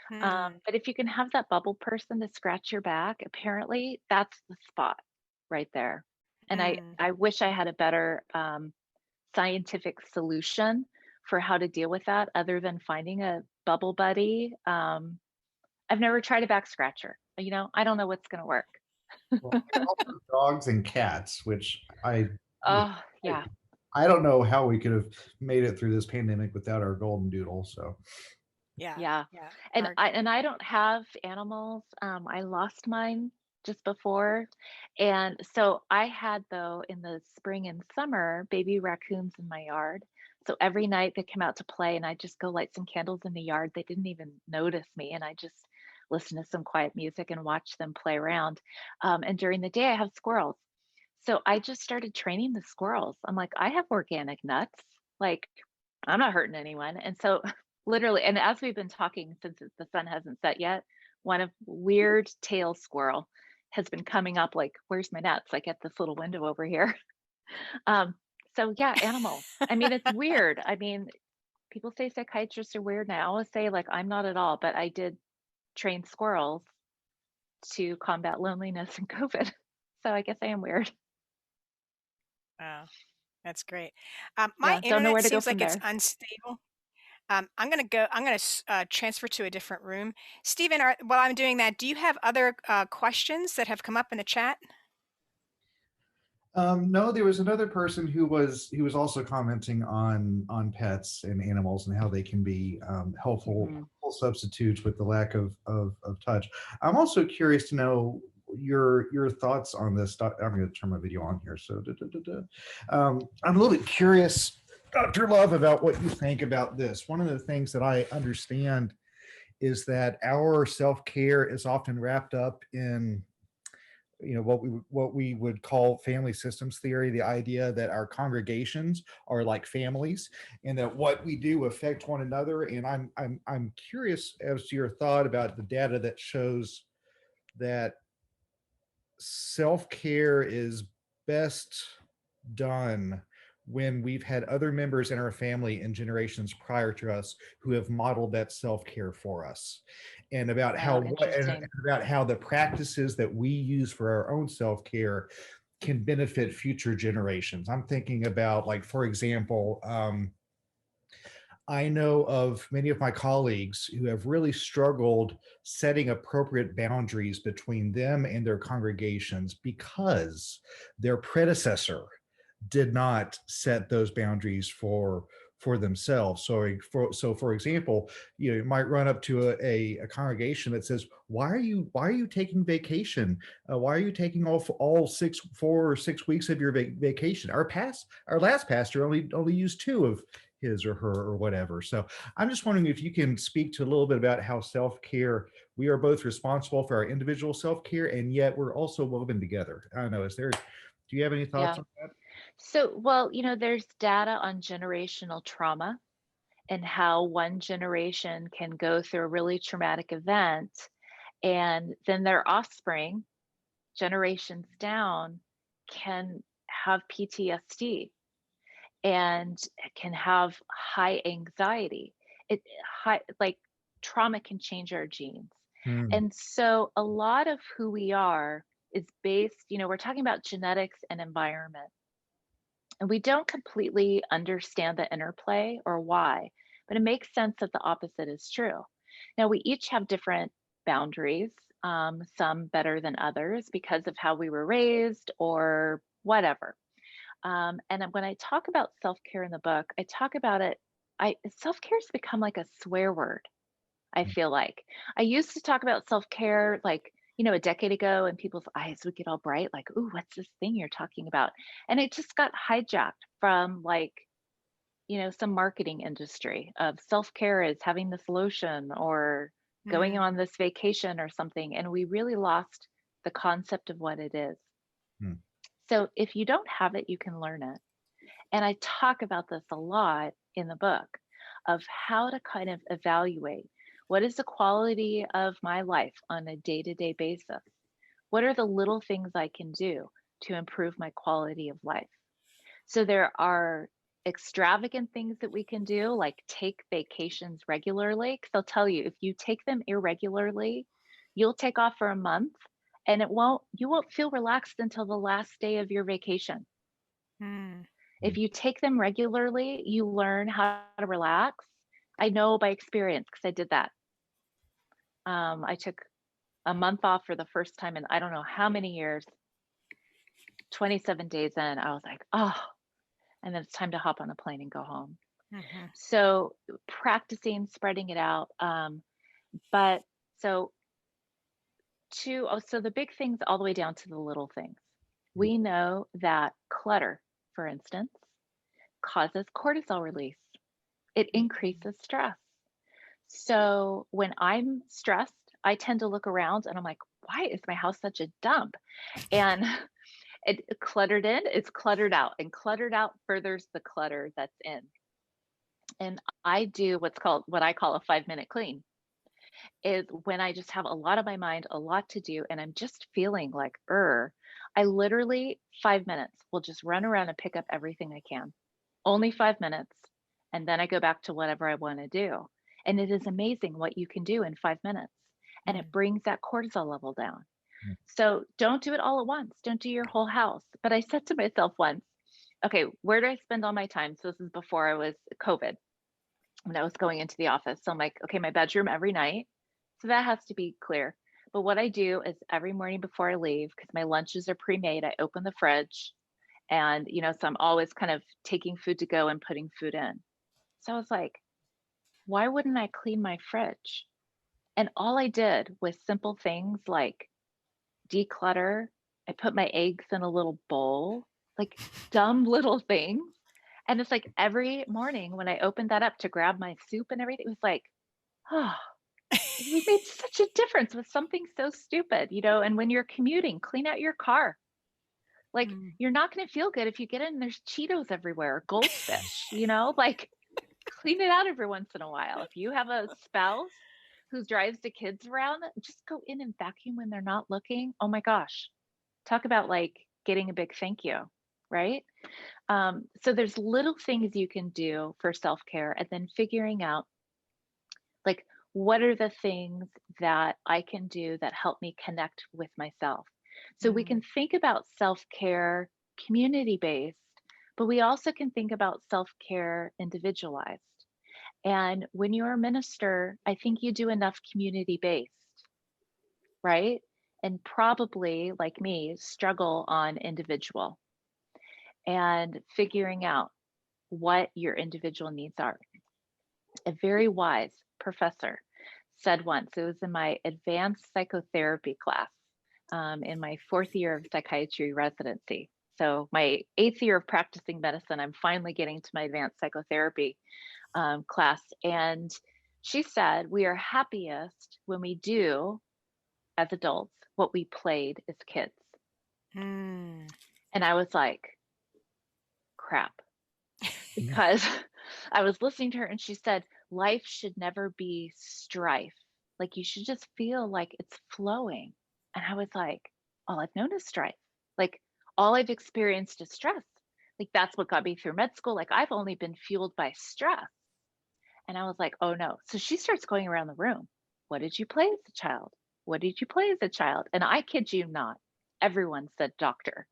Hmm. But if you can have that bubble person to scratch your back, apparently that's the spot right there. And Hmm. I wish I had a better scientific solution for how to deal with that other than finding a bubble buddy. I've never tried a back scratcher. I don't know what's going to work. Well, I offer dogs and cats, which Oh, I, yeah. I don't know how we could have made it through this pandemic without our golden doodle. So, Yeah. Yeah. Yeah. And I don't have animals. I lost mine just before. And so I had though in the spring and summer baby raccoons in my yard. So every night they come out to play and I just go light some candles in the yard. They didn't even notice me and I just listen to some quiet music and watch them play around. And during the day I have squirrels. So I just started training the squirrels. I'm like, I have organic nuts. Like, I'm not hurting anyone. And so, literally, and as we've been talking since the sun hasn't set yet, one of weird tail squirrel has been coming up like, where's my nuts? Like at this little window over here. Um, so yeah, animals. I mean, it's weird. I mean, people say psychiatrists are weird, and I always say like I'm not at all, but I did train squirrels to combat loneliness and COVID. So I guess I am weird. Wow, that's great. My Yeah, don't know internet where to go seems from like it's there. unstable. I'm gonna go. I'm gonna transfer to a different room. Stephen, while I'm doing that, do you have other questions that have come up in the chat? no, there was another person who was also commenting on pets and animals and how they can be Mhm. helpful substitutes with the lack of touch. I'm also curious to know your thoughts on this. I'm going to turn my video on here. So, I'm a little bit curious, Dr. Love, about what you think about this. One of the things that I understand is that our self-care is often wrapped up in what we would call family systems theory, the idea that our congregations are like families and that what we do affect one another. And I'm curious as to your thought about the data that shows that self-care is best done when we've had other members in our family in generations prior to us who have modeled that self-care for us, and Oh, interesting. about how the practices that we use for our own self-care can benefit future generations. I'm thinking about, like, for example, I know of many of my colleagues who have really struggled setting appropriate boundaries between them and their congregations because their predecessor did not set those boundaries for themselves. For example, you might run up to a congregation that says, why are you taking vacation? Why are you taking all 4 or 6 weeks of your vacation? Our last pastor only used 2 of his or her or whatever. So I'm just wondering if you can speak to a little bit about how self-care, we are both responsible for our individual self-care, and yet we're also woven together. I don't know, do you have any thoughts Yeah. on that? So, well, there's data on generational trauma and how one generation can go through a really traumatic event, and then their offspring, generations down, can have PTSD and can have high anxiety. It high like trauma can change our genes. Hmm. And so a lot of who we are is based, we're talking about genetics and environment. And we don't completely understand the interplay or why, but it makes sense that the opposite is true. Now, we each have different boundaries, some better than others because of how we were raised or whatever. And when I talk about self care in the book, I talk about it. Self care has become like a swear word. I feel like I used to talk about self care like a decade ago, and people's eyes would get all bright, like, "Ooh, what's this thing you're talking about?" And it just got hijacked from like some marketing industry of self care is having this lotion or going Mm. on this vacation or something, and we really lost the concept of what it is. Hmm. So if you don't have it, you can learn it. And I talk about this a lot in the book of how to kind of evaluate what is the quality of my life on a day to day basis? What are the little things I can do to improve my quality of life? So there are extravagant things that we can do, like take vacations regularly. Because I'll tell you, if you take them irregularly, you'll take off for a month and you won't feel relaxed until the last day of your vacation. Mm. If you take them regularly, you learn how to relax. I know by experience because I did that. I took a month off for the first time in I don't know how many years, 27 days in. I was like, oh, and then it's time to hop on a plane and go home. Mhm. So practicing, spreading it out. But so so the big things all the way down to the little things. We know that clutter, for instance, causes cortisol release. It Mhm. increases stress. So when I'm stressed, I tend to look around and I'm like, why is my house such a dump? And cluttered in, it's cluttered out, and cluttered out furthers the clutter that's in. And I do what I call a 5-minute clean. Is when I just have a lot on my mind, a lot to do, and I'm just feeling like, I literally 5 minutes will just run around and pick up everything I can. Only 5 minutes. And then I go back to whatever I want to do. And it is amazing what you can do in 5 minutes. And it Mm. brings that cortisol level down. Hmm. So don't do it all at once. Don't do your whole house. But I said to myself once, okay, where do I spend all my time? So this is before I was COVID, when I was going into the office. So I'm like, okay, my bedroom every night. So that has to be clear. But what I do is every morning before I leave, because my lunches are pre-made, I open the fridge and, so I'm always kind of taking food to go and putting food in. So I was like, why wouldn't I clean my fridge? And all I did was simple things like declutter. I put my eggs in a little bowl, like dumb little things. And it's like every morning when I opened that up to grab my soup and everything, it was like, oh, we made such a difference with something so stupid, And when you're commuting, clean out your car. Like, Mm. you're not going to feel good if you get in and there's Cheetos everywhere, goldfish, like clean it out every once in a while. If you have a spouse who drives the kids around, just go in and vacuum when they're not looking. Oh my gosh. Talk about like getting a big thank you, right? So there's little things you can do for self-care and then figuring out like what are the things that I can do that help me connect with myself. So we Mm. can think about self-care community based, but we also can think about self-care individualized. And when you're a minister, I think you do enough community based, right? And probably, like me, struggle on individual and figuring out what your individual needs are. A very wise professor said once, it was in my advanced psychotherapy class in my 4th year of psychiatry residency. So, my 8th year of practicing medicine, I'm finally getting to my advanced psychotherapy class. And she said, we are happiest when we do, as adults, what we played as kids. Mm. And I was like, crap, because I was listening to her and she said, life should never be strife. Like you should just feel like it's flowing. And I was like, all I've known is strife. Like all I've experienced is stress. Like that's what got me through med school. Like I've only been fueled by stress. And I was like, oh no. So she starts going around the room. What did you play as a child? What did you play as a child? And I kid you not, everyone said doctor.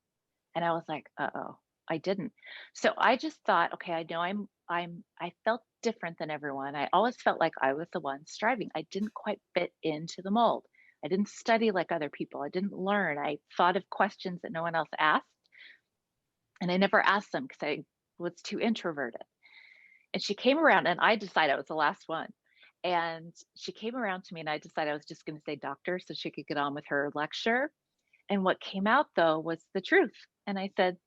And I was like, uh-oh, I didn't. So I just thought, okay, I know I felt different than everyone. I always felt like I was the one striving. I didn't quite fit into the mold. I didn't study like other people. I didn't learn. I thought of questions that no one else asked. And I never asked them because I was too introverted. And she came around and I decided I was the last one. And she came around to me and I decided I was just going to say doctor so she could get on with her lecture. And what came out though was the truth. And I said,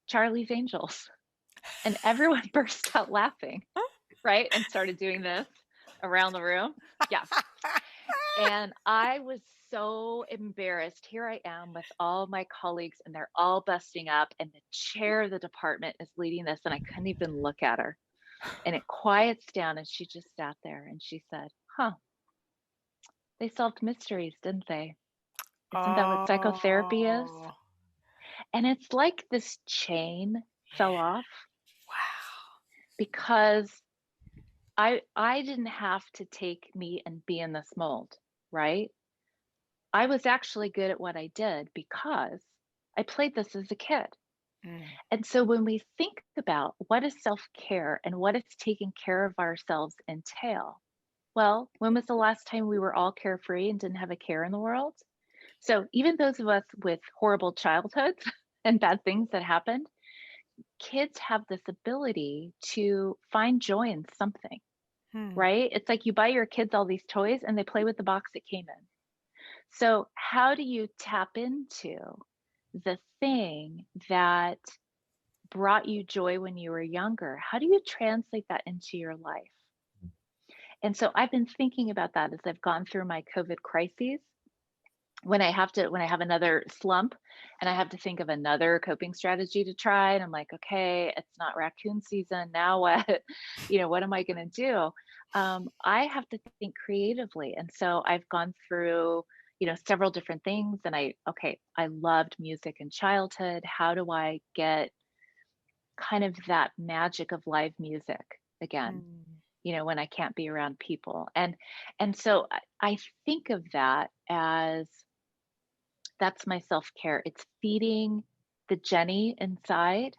Charlie's Angels. And everyone burst out laughing, right? And started doing this around the room. Yeah. And I was so embarrassed. Here I am with all my colleagues, and they're all busting up. And the chair of the department is leading this, and I couldn't even look at her. And it quiets down, and she just sat there and she said, huh, they solved mysteries, didn't they? Isn't that what psychotherapy is? Oh, And it's like this chain fell off wow. because I didn't have to take me and be in this mold, right? I was actually good at what I did because I played this as a kid. Mm. And so when we think about what is self-care and what is taking care of ourselves entail, well, when was the last time we were all carefree and didn't have a care in the world? So even those of us with horrible childhoods and bad things that happened, kids have this ability to find joy in something, Hmm. right? It's like you buy your kids all these toys and they play with the box it came in. So, how do you tap into the thing that brought you joy when you were younger? How do you translate that into your life? And so I've been thinking about that as I've gone through my COVID crises. When I have another slump and I have to think of another coping strategy to try, and I'm like, okay, it's not raccoon season. Now what? What am I going to do? I have to think creatively. And so I've gone through, several different things. And I loved music in childhood. How do I get kind of that magic of live music again? Mm. When I can't be around people. And so I think of that as that's my self-care. It's feeding the Jenny inside.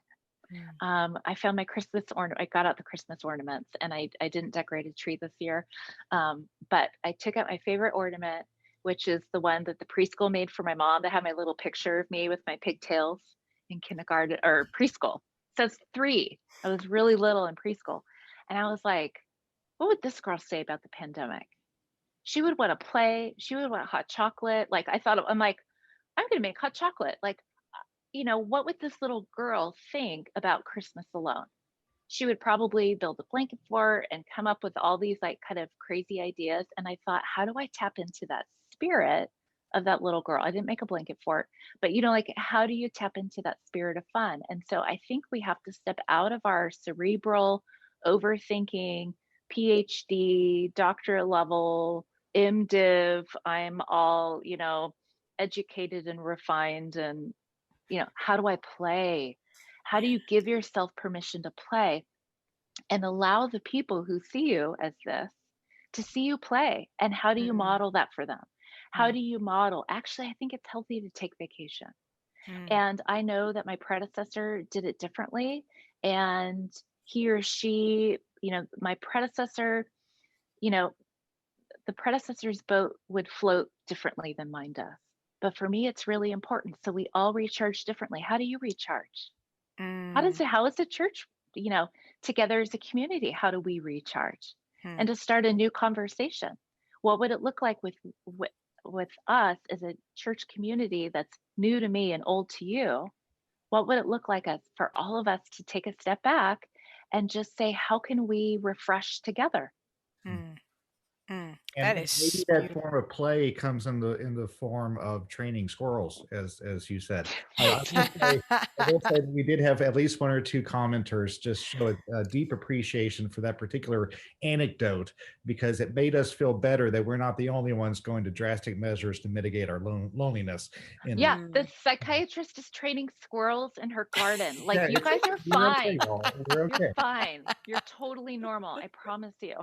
Mm. I found my Christmas ornament. I got out the Christmas ornaments, and I didn't decorate a tree this year. But I took out my favorite ornament, which is the one that the preschool made for my mom that had my little picture of me with my pigtails in kindergarten or preschool. It says 3. I was really little in preschool. And I was like, what would this girl say about the pandemic? She would want to play. She would want hot chocolate. Like I'm like, I'm going to make hot chocolate. Like, what would this little girl think about Christmas alone? She would probably build a blanket fort and come up with all these like kind of crazy ideas. And I thought, how do I tap into that spirit of that little girl? I didn't make a blanket fort, but like, how do you tap into that spirit of fun? And so I think we have to step out of our cerebral overthinking, PhD, doctorate level MDiv, I'm all, educated and refined and, how do I play? How do you give yourself permission to play and allow the people who see you as this to see you play? And how do you Mm, model that for them? How mm, do you model? Actually, I think it's healthy to take vacation. mm, And I know that my predecessor did it differently. And he or she, my predecessor, you know, the predecessor's boat would float differently than mine does. But for me, it's really important. So we all recharge differently. How do you recharge? mm, How is the church, together as a community? How do we recharge? And mm, to start a new conversation. What would it look like with us as a church community that's new to me and old to you? What would it look like us for all of us to take a step back and just say, how can we refresh together? mm, mm. And That is maybe that beautiful. form of play comes in the form of training squirrels, as you said. I will say we did have at least one or two commenters just show a deep appreciation for that particular anecdote because it made us feel better that we're not the only ones going to drastic measures to mitigate our loneliness. And Yeah, the Mm. psychiatrist is training squirrels in her garden. Like, yeah, you guys are we're okay, fine. y'all. We're You're okay. fine. You're totally normal. I promise you.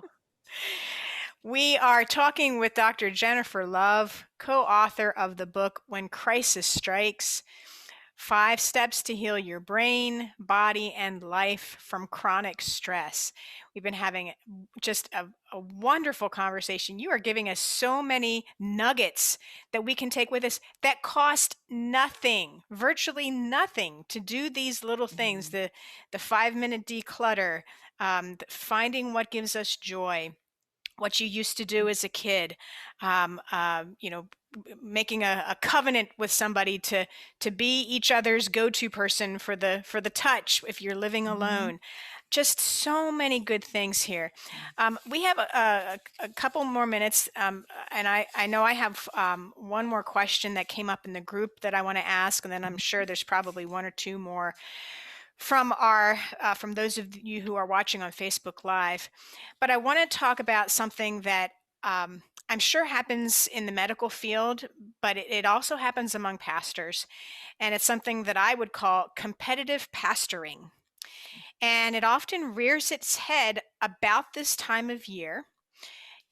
We are talking with Dr. Jennifer Love, co-author of the book When Crisis Strikes: 5 Steps to Heal Your Brain, Body, and Life from Chronic Stress. We've been having just a wonderful conversation. You are giving us so many nuggets that we can take with us that cost nothing, virtually nothing, to do these little things. Mhm, The 5 minute declutter, finding what gives us joy, what you used to do as a kid, um, you know, making a covenant with somebody to be each other's go-to person for the touch if you're living mhm, alone. Just so many good things here. We have a couple more minutes, and I know I have one more question that came up in the group that I want to ask, and then I'm mhm, sure there's probably one or two more from our from those of you who are watching on Facebook Live. But I want to talk about something that I'm sure happens in the medical field, but it also happens among pastors, and it's something that I would call competitive pastoring. And it often rears its head about this time of year,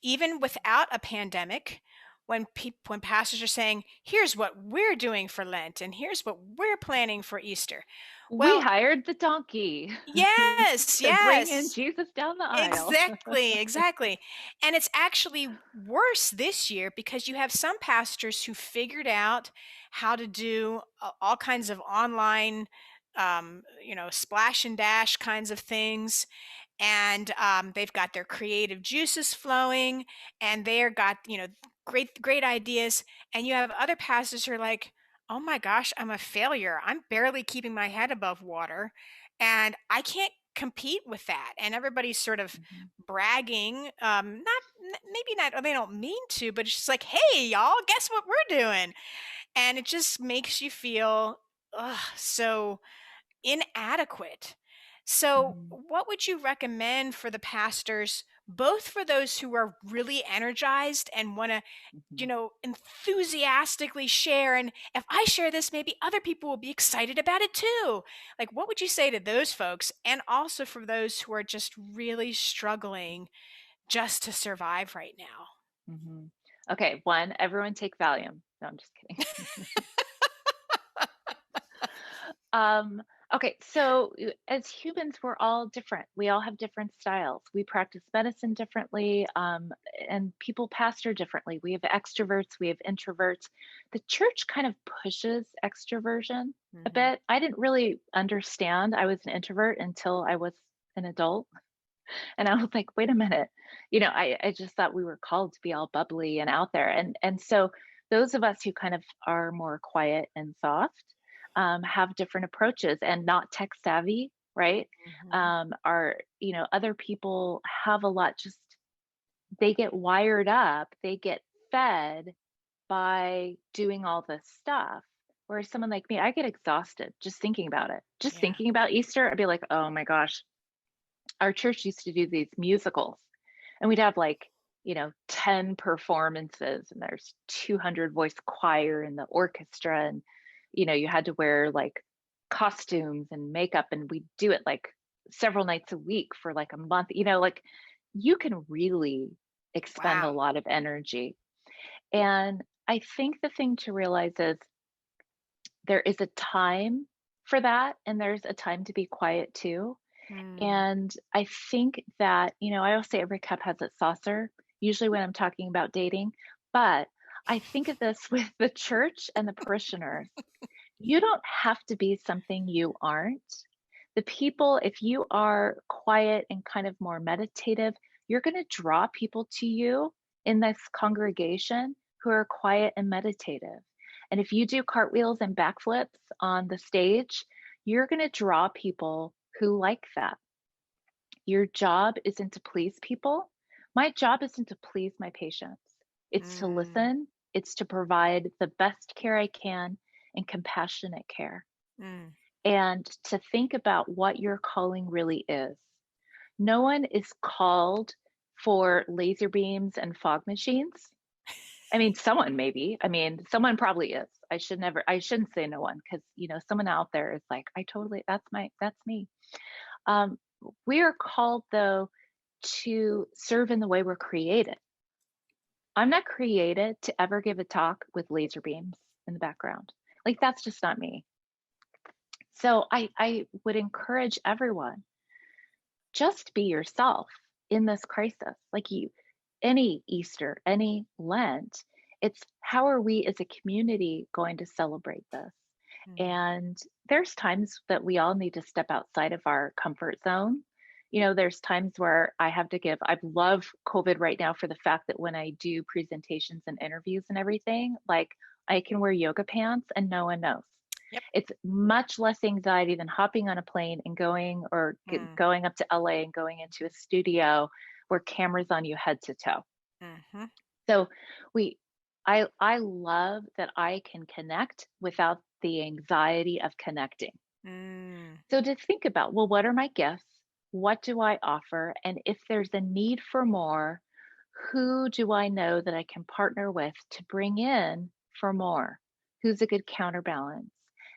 even without a pandemic, when pastors are saying, "Here's what we're doing for Lent, and here's what we're planning for Easter." We Well, hired the donkey yes, to bring in yes. Jesus down the aisle. Exactly, exactly. And it's actually worse this year because you have some pastors who figured out how to do all kinds of online, splash and dash kinds of things, and they've got their creative juices flowing, and they're got great ideas. And you have other pastors who are like, oh my gosh, I'm a failure, I'm barely keeping my head above water, and I can't compete with that. And everybody's sort of Mhm, bragging, not maybe not, they don't mean to, but it's just like, hey y'all, guess what we're doing. And it just makes you feel so inadequate. So, mhm, what would you recommend for the pastors, both for those who are really energized and want to, mhm. enthusiastically share? And if I share this, maybe other people will be excited about it too. Like, what would you say to those folks? And also for those who are just really struggling just to survive right now? Mhm. Okay, one, everyone take Valium. No, I'm just kidding. Um, okay, so as humans, we're all different. We all have different styles. We practice medicine differently, and people pastor differently. We have extroverts, we have introverts. The church kind of pushes extroversion a Mhm. bit. I didn't really understand. I was an introvert until I was an adult. And I was like, wait a minute. I just thought we were called to be all bubbly and out there. And so those of us who kind of are more quiet and soft have different approaches and not tech savvy, right? Mhm. Are, other people have a lot, just they get wired up, they get fed by doing all this stuff. Whereas someone like me, I get exhausted just thinking about it. Just Yeah. thinking about Easter, I'd be like, oh my gosh, our church used to do these musicals, and we'd have like 10 performances and there's 200 voice choir in the orchestra, and you had to wear like costumes and makeup, and we do it like several nights a week for like a month, like you can really expend a Wow. lot of energy. And I think the thing to realize is there is a time for that and there's a time to be quiet too. Mm. And I think that, I always say every cup has its saucer, usually when I'm talking about dating. But I think of this with the church and the parishioners. You don't have to be something you aren't. The people, if you are quiet and kind of more meditative, you're going to draw people to you in this congregation who are quiet and meditative. And if you do cartwheels and backflips on the stage, you're going to draw people who like that. Your job isn't to please people. My job isn't to please my patients. It's to Mm. listen, it's to provide the best care I can and compassionate care, Mm. and to think about what your calling really is. No one is called for laser beams and fog machines. I mean, someone maybe. I mean, someone probably is. I shouldn't say no one, because someone out there is like, I totally, that's me. Um, we are called, though, to serve in the way we're created. I'm not created to ever give a talk with laser beams in the background. Like, that's just not me. So I would encourage everyone, just be yourself in this crisis. Like any Easter, any Lent, it's how are we as a community going to celebrate this? Mm. And there's times that we all need to step outside of our comfort zone. There's times where I love COVID right now for the fact that when I do presentations and interviews and everything, like I can wear yoga pants and no one knows. Yep. It's much less anxiety than hopping on a plane and Mm. going up to LA and going into a studio where cameras on you head to toe. Mm-hmm. So we I love that I can connect without the anxiety of connecting. Mm. So to think about, well, what are my gifts? What do I offer? And if there's a need for more, who do I know that I can partner with to bring in for more? Who's a good counterbalance?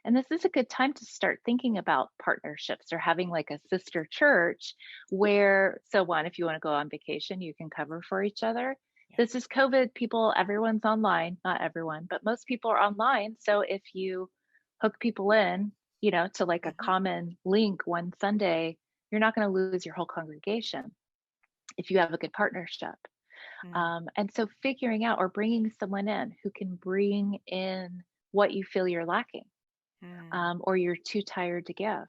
And this is a good time to start thinking about partnerships or having like a sister church where, so one, if you want to go on vacation, you can cover for each other. Yeah. This is COVID, people, everyone's online, not everyone, but most people are online. So if you hook people in, to like a Mm-hmm. common link one Sunday, you're not going to lose your whole congregation if you have a good partnership. Mm. And so figuring out or bringing someone in who can bring in what you feel you're lacking, Mm. or you're too tired to give.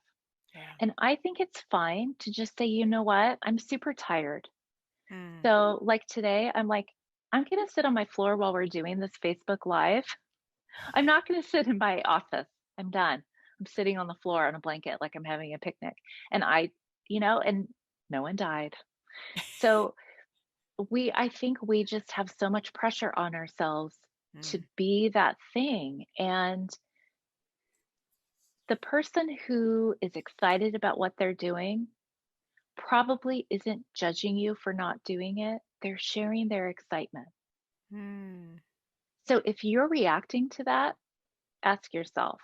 Yeah. And I think it's fine to just say, you know what, I'm super tired. Mm. So, like today, I'm like, I'm going to sit on my floor while we're doing this Facebook Live. I'm not going to sit in my office. I'm done. I'm sitting on the floor on a blanket like I'm having a picnic. And and no one died. So I think we just have so much pressure on ourselves to Mm. be that thing. And the person who is excited about what they're doing probably isn't judging you for not doing it. They're sharing their excitement. Mm. So if you're reacting to that, ask yourself,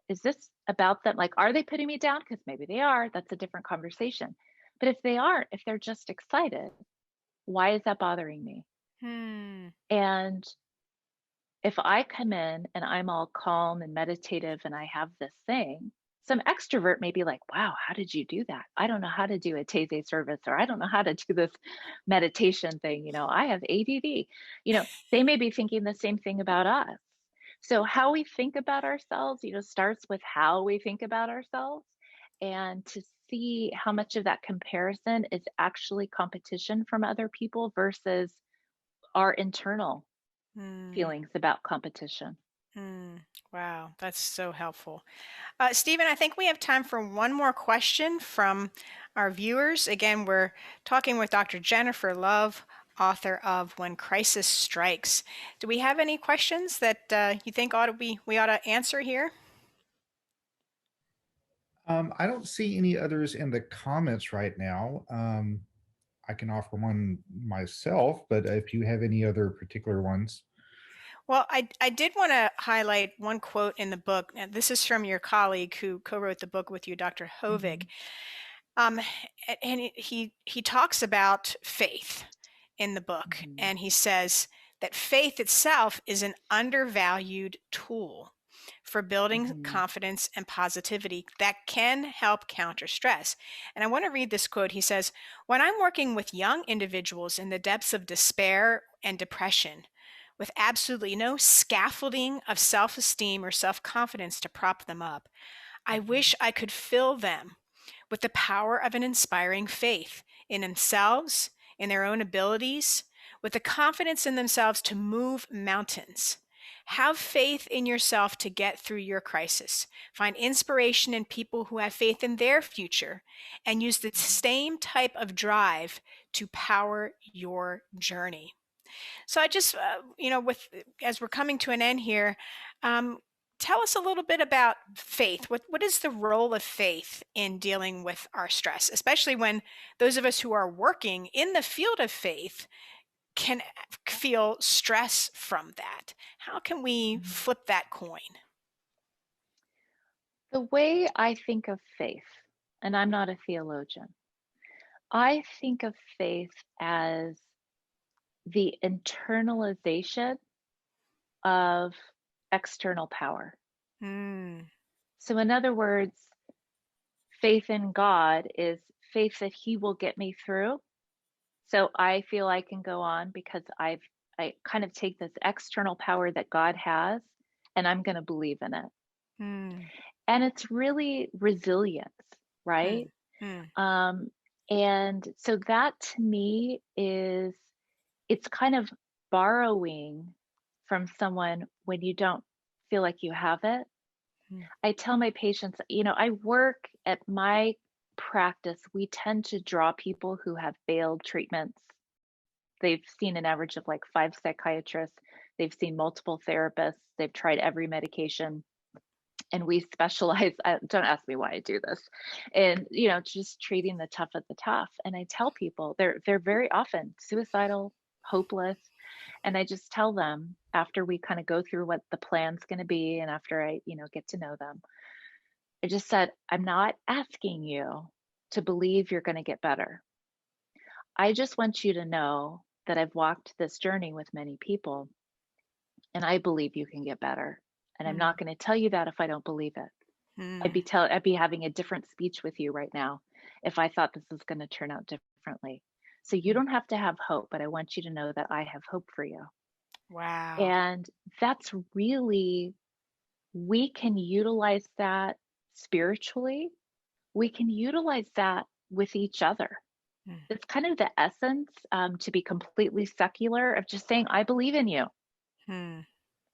is this about them? Like, are they putting me down? Because maybe they are. That's a different conversation. But if they aren't, if they're just excited, why is that bothering me? Hmm. And if I come in and I'm all calm and meditative and I have this thing, some extrovert may be like, wow, how did you do that? I don't know how to do a Teze service, or I don't know how to do this meditation thing. I have ADD. They may be thinking the same thing about us. So how we think about ourselves, starts with how we think about ourselves, and to see how much of that comparison is actually competition from other people versus our internal Mm. feelings about competition. Mm. Wow, that's so helpful. Stephen, I think we have time for one more question from our viewers. Again, we're talking with Dr. Jennifer Love, author of When Crisis Strikes. Do we have any questions that you think we ought to answer here? I don't see any others in the comments right now. I can offer one myself, but if you have any other particular ones. Well, I did want to highlight one quote in the book. And this is from your colleague who co-wrote the book with you, Dr. Hovig. Mhm. Um, and he talks about faith in the book, Mhm. and he says that faith itself is an undervalued tool for building Mhm. confidence and positivity that can help counter stress. And I want to read this quote. He says, "When I'm working with young individuals in the depths of despair and depression, with absolutely no scaffolding of self esteem or self confidence to prop them up, I Mhm. wish I could fill them with the power of an inspiring faith in themselves, in their own abilities, with the confidence in themselves to move mountains. Have faith in yourself to get through your crisis. Find inspiration in people who have faith in their future and use the same type of drive to power your journey." So I just, with as we're coming to an end here, um, tell us a little bit about faith. What is the role of faith in dealing with our stress, especially when those of us who are working in the field of faith can feel stress from that? How can we Mhm. flip that coin? The way I think of faith, and I'm not a theologian, I think of faith as the internalization of external power. Mm, So, in other words, faith in God is faith that He will get me through. So I feel I can go on because I kind of take this external power that God has and I'm going to believe in it. mm, And it's really resilience, right? mm, mm, Um, and so that to me is it's kind of borrowing from someone when you don't feel like you have it. mm, I tell my patients, I work at my practice, we tend to draw people who have failed treatments. They've seen an average of like 5 psychiatrists. They've seen multiple therapists. They've tried every medication. And we specialize, don't ask me why I do this, and just treating the tough of the tough. And I tell people they're very often suicidal, hopeless, and I just tell them after we kind of go through what the plan's going to be, and after I get to know them, I just said, I'm not asking you to believe you're going to get better. I just want you to know that I've walked this journey with many people and I believe you can get better. And I'm mm, not going to tell you that if I don't believe it. mm, I'd be having a different speech with you right now if I thought this was going to turn out differently. So you mm. don't have to have hope, but I want you to know that I have hope for you. Wow. And that's really, we can utilize that spiritually. We can utilize that with each other. Mm, It's kind of the essence, to be completely secular, of just saying, I believe in you. mm,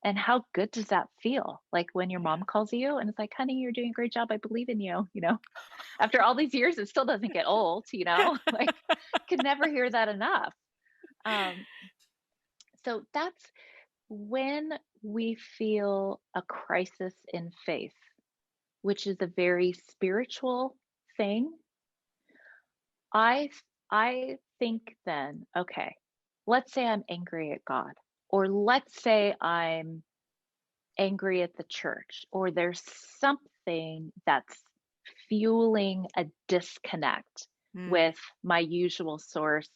And how good does that feel? Like when your yeah. mom calls you and it's like, honey, you're doing a great job. I believe in you. After all these years, it still doesn't get old, like could never hear that enough. Um, so that's when we feel a crisis in faith, which is a very spiritual thing. I I think then, okay, let's say I'm angry at God, or let's say I'm angry at the church, or there's something that's fueling a disconnect Mm, with my usual source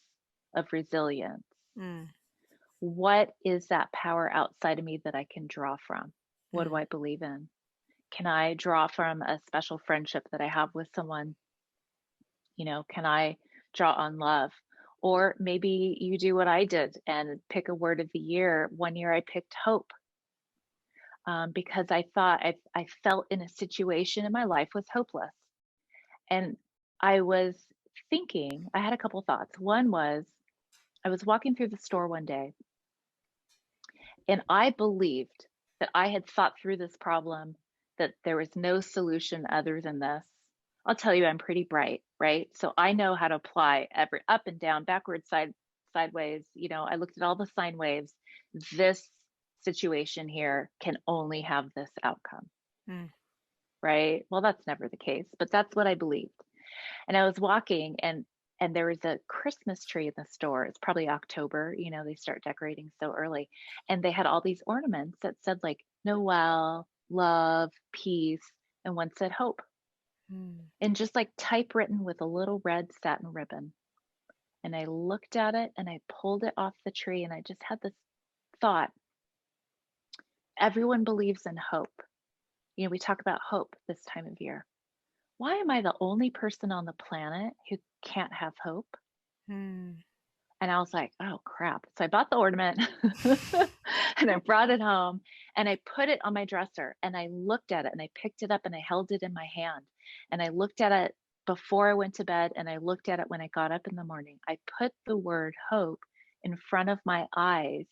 of resilience. mm, What is that power outside of me that I can draw from? What do mm, I believe in? Can I draw from a special friendship that I have with someone? Can I draw on love? Or maybe you do what I did and pick a word of the year. One year I picked hope, because I thought I felt in a situation in my life was hopeless. And I was thinking, I had a couple thoughts. One was I was walking through the store one day and I believed that I had thought through this problem, that there was no solution other than this. I'll tell you, I'm pretty bright, right? So I know how to apply every up and down, backward, sideways. I looked at all the sine waves. This situation here can only have this outcome, mm, right? Well, that's never the case, but that's what I believed. And I was walking and and there was a Christmas tree in the store. It's probably October, you know, they start decorating so early. And they had all these ornaments that said like Noel, love, peace, and one said hope. Mm. And just like typewritten with a little red satin ribbon. And I looked at it and I pulled it off the tree and I just had this thought. Everyone believes in hope. You know, we talk about hope this time of year. Why am I the only person on the planet who can't have hope? Mm. And I was like, "Oh, crap." So I bought the ornament and I brought it home and I put it on my dresser and I looked at it and I picked it up and I held it in my hand and I looked at it before I went to bed and I looked at it when I got up in the morning. I put the word hope in front of my eyes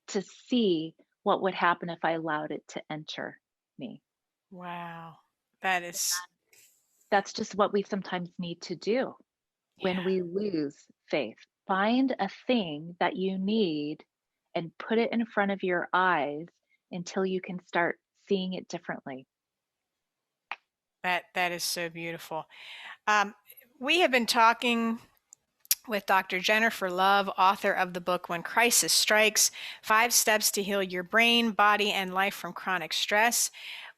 to see what would happen if I allowed it to enter me. Wow. That is, That's just what we sometimes need to do when yeah. we lose faith. Find a thing that you need and put it in front of your eyes until you can start seeing it differently. That is so beautiful. Um, we have been talking with Dr. Jennifer Love, author of the book When Crisis Strikes: 5 Steps to Heal Your Brain, Body, and Life from Chronic Stress.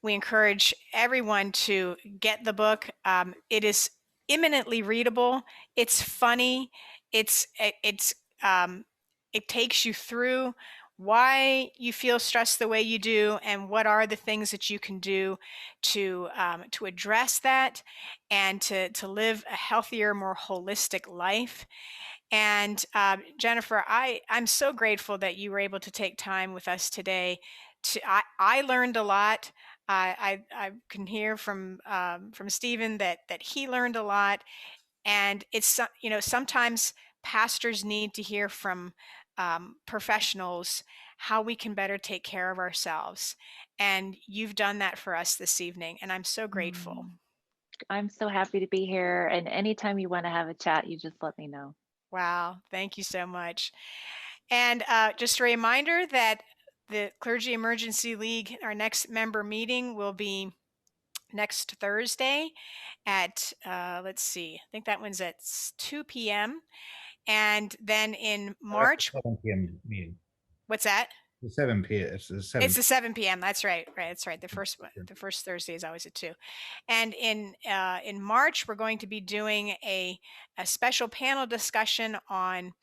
We encourage everyone to get the book. It is imminently readable. It's funny. It's it takes you through why you feel stressed the way you do and what are the things that you can do to address that and to live a healthier, more holistic life. And Jennifer, I'm so grateful that you were able to take time with us today. I learned a lot. I can hear from Stephen that he learned a lot, and sometimes pastors need to hear from professionals how we can better take care of ourselves. And you've done that for us this evening, and I'm so grateful. Mm, I'm so happy to be here. And anytime you want to have a chat, you just let me know. Wow, thank you so much. And just a reminder that the Clergy Emergency League, our next member meeting will be next Thursday at, let's see, I think that one's at 2 p.m. And then in That's the March, 7 p.m. meeting. what's that? The 7 p.m. It's the It's 7 the 7 p.m. That's right. Right. That's right. The first Thursday is always at 2. And in March, we're going to be doing a special panel discussion on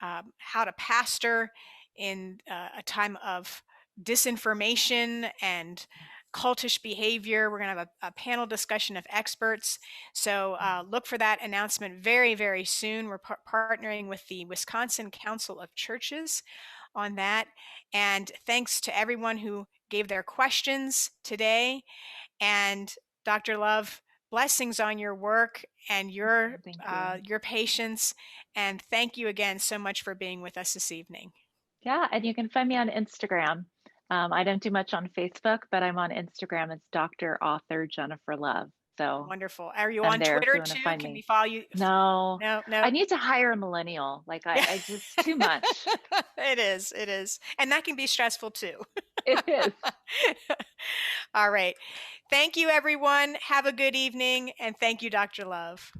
how to pastor in a time of disinformation and cultish behavior. We're going to have a panel discussion of experts. So look for that announcement very, very soon. We're partnering with the Wisconsin Council of Churches on that. And thanks to everyone who gave their questions today. And Dr. Love, blessings on your work and Thank you. your patience. And thank you again so much for being with us this evening. Yeah. And you can find me on Instagram. I don't do much on Facebook, but I'm on Instagram. It's Dr. Author Jennifer Love. So Wonderful. Are you I'm on there if Twitter you want to too? find Can we me. follow you? No, No, I no. need to hire a millennial. Like I just too much. It is. It is. And that can be stressful too. It is. All right. Thank you, everyone. Have a good evening. And thank you, Dr. Love.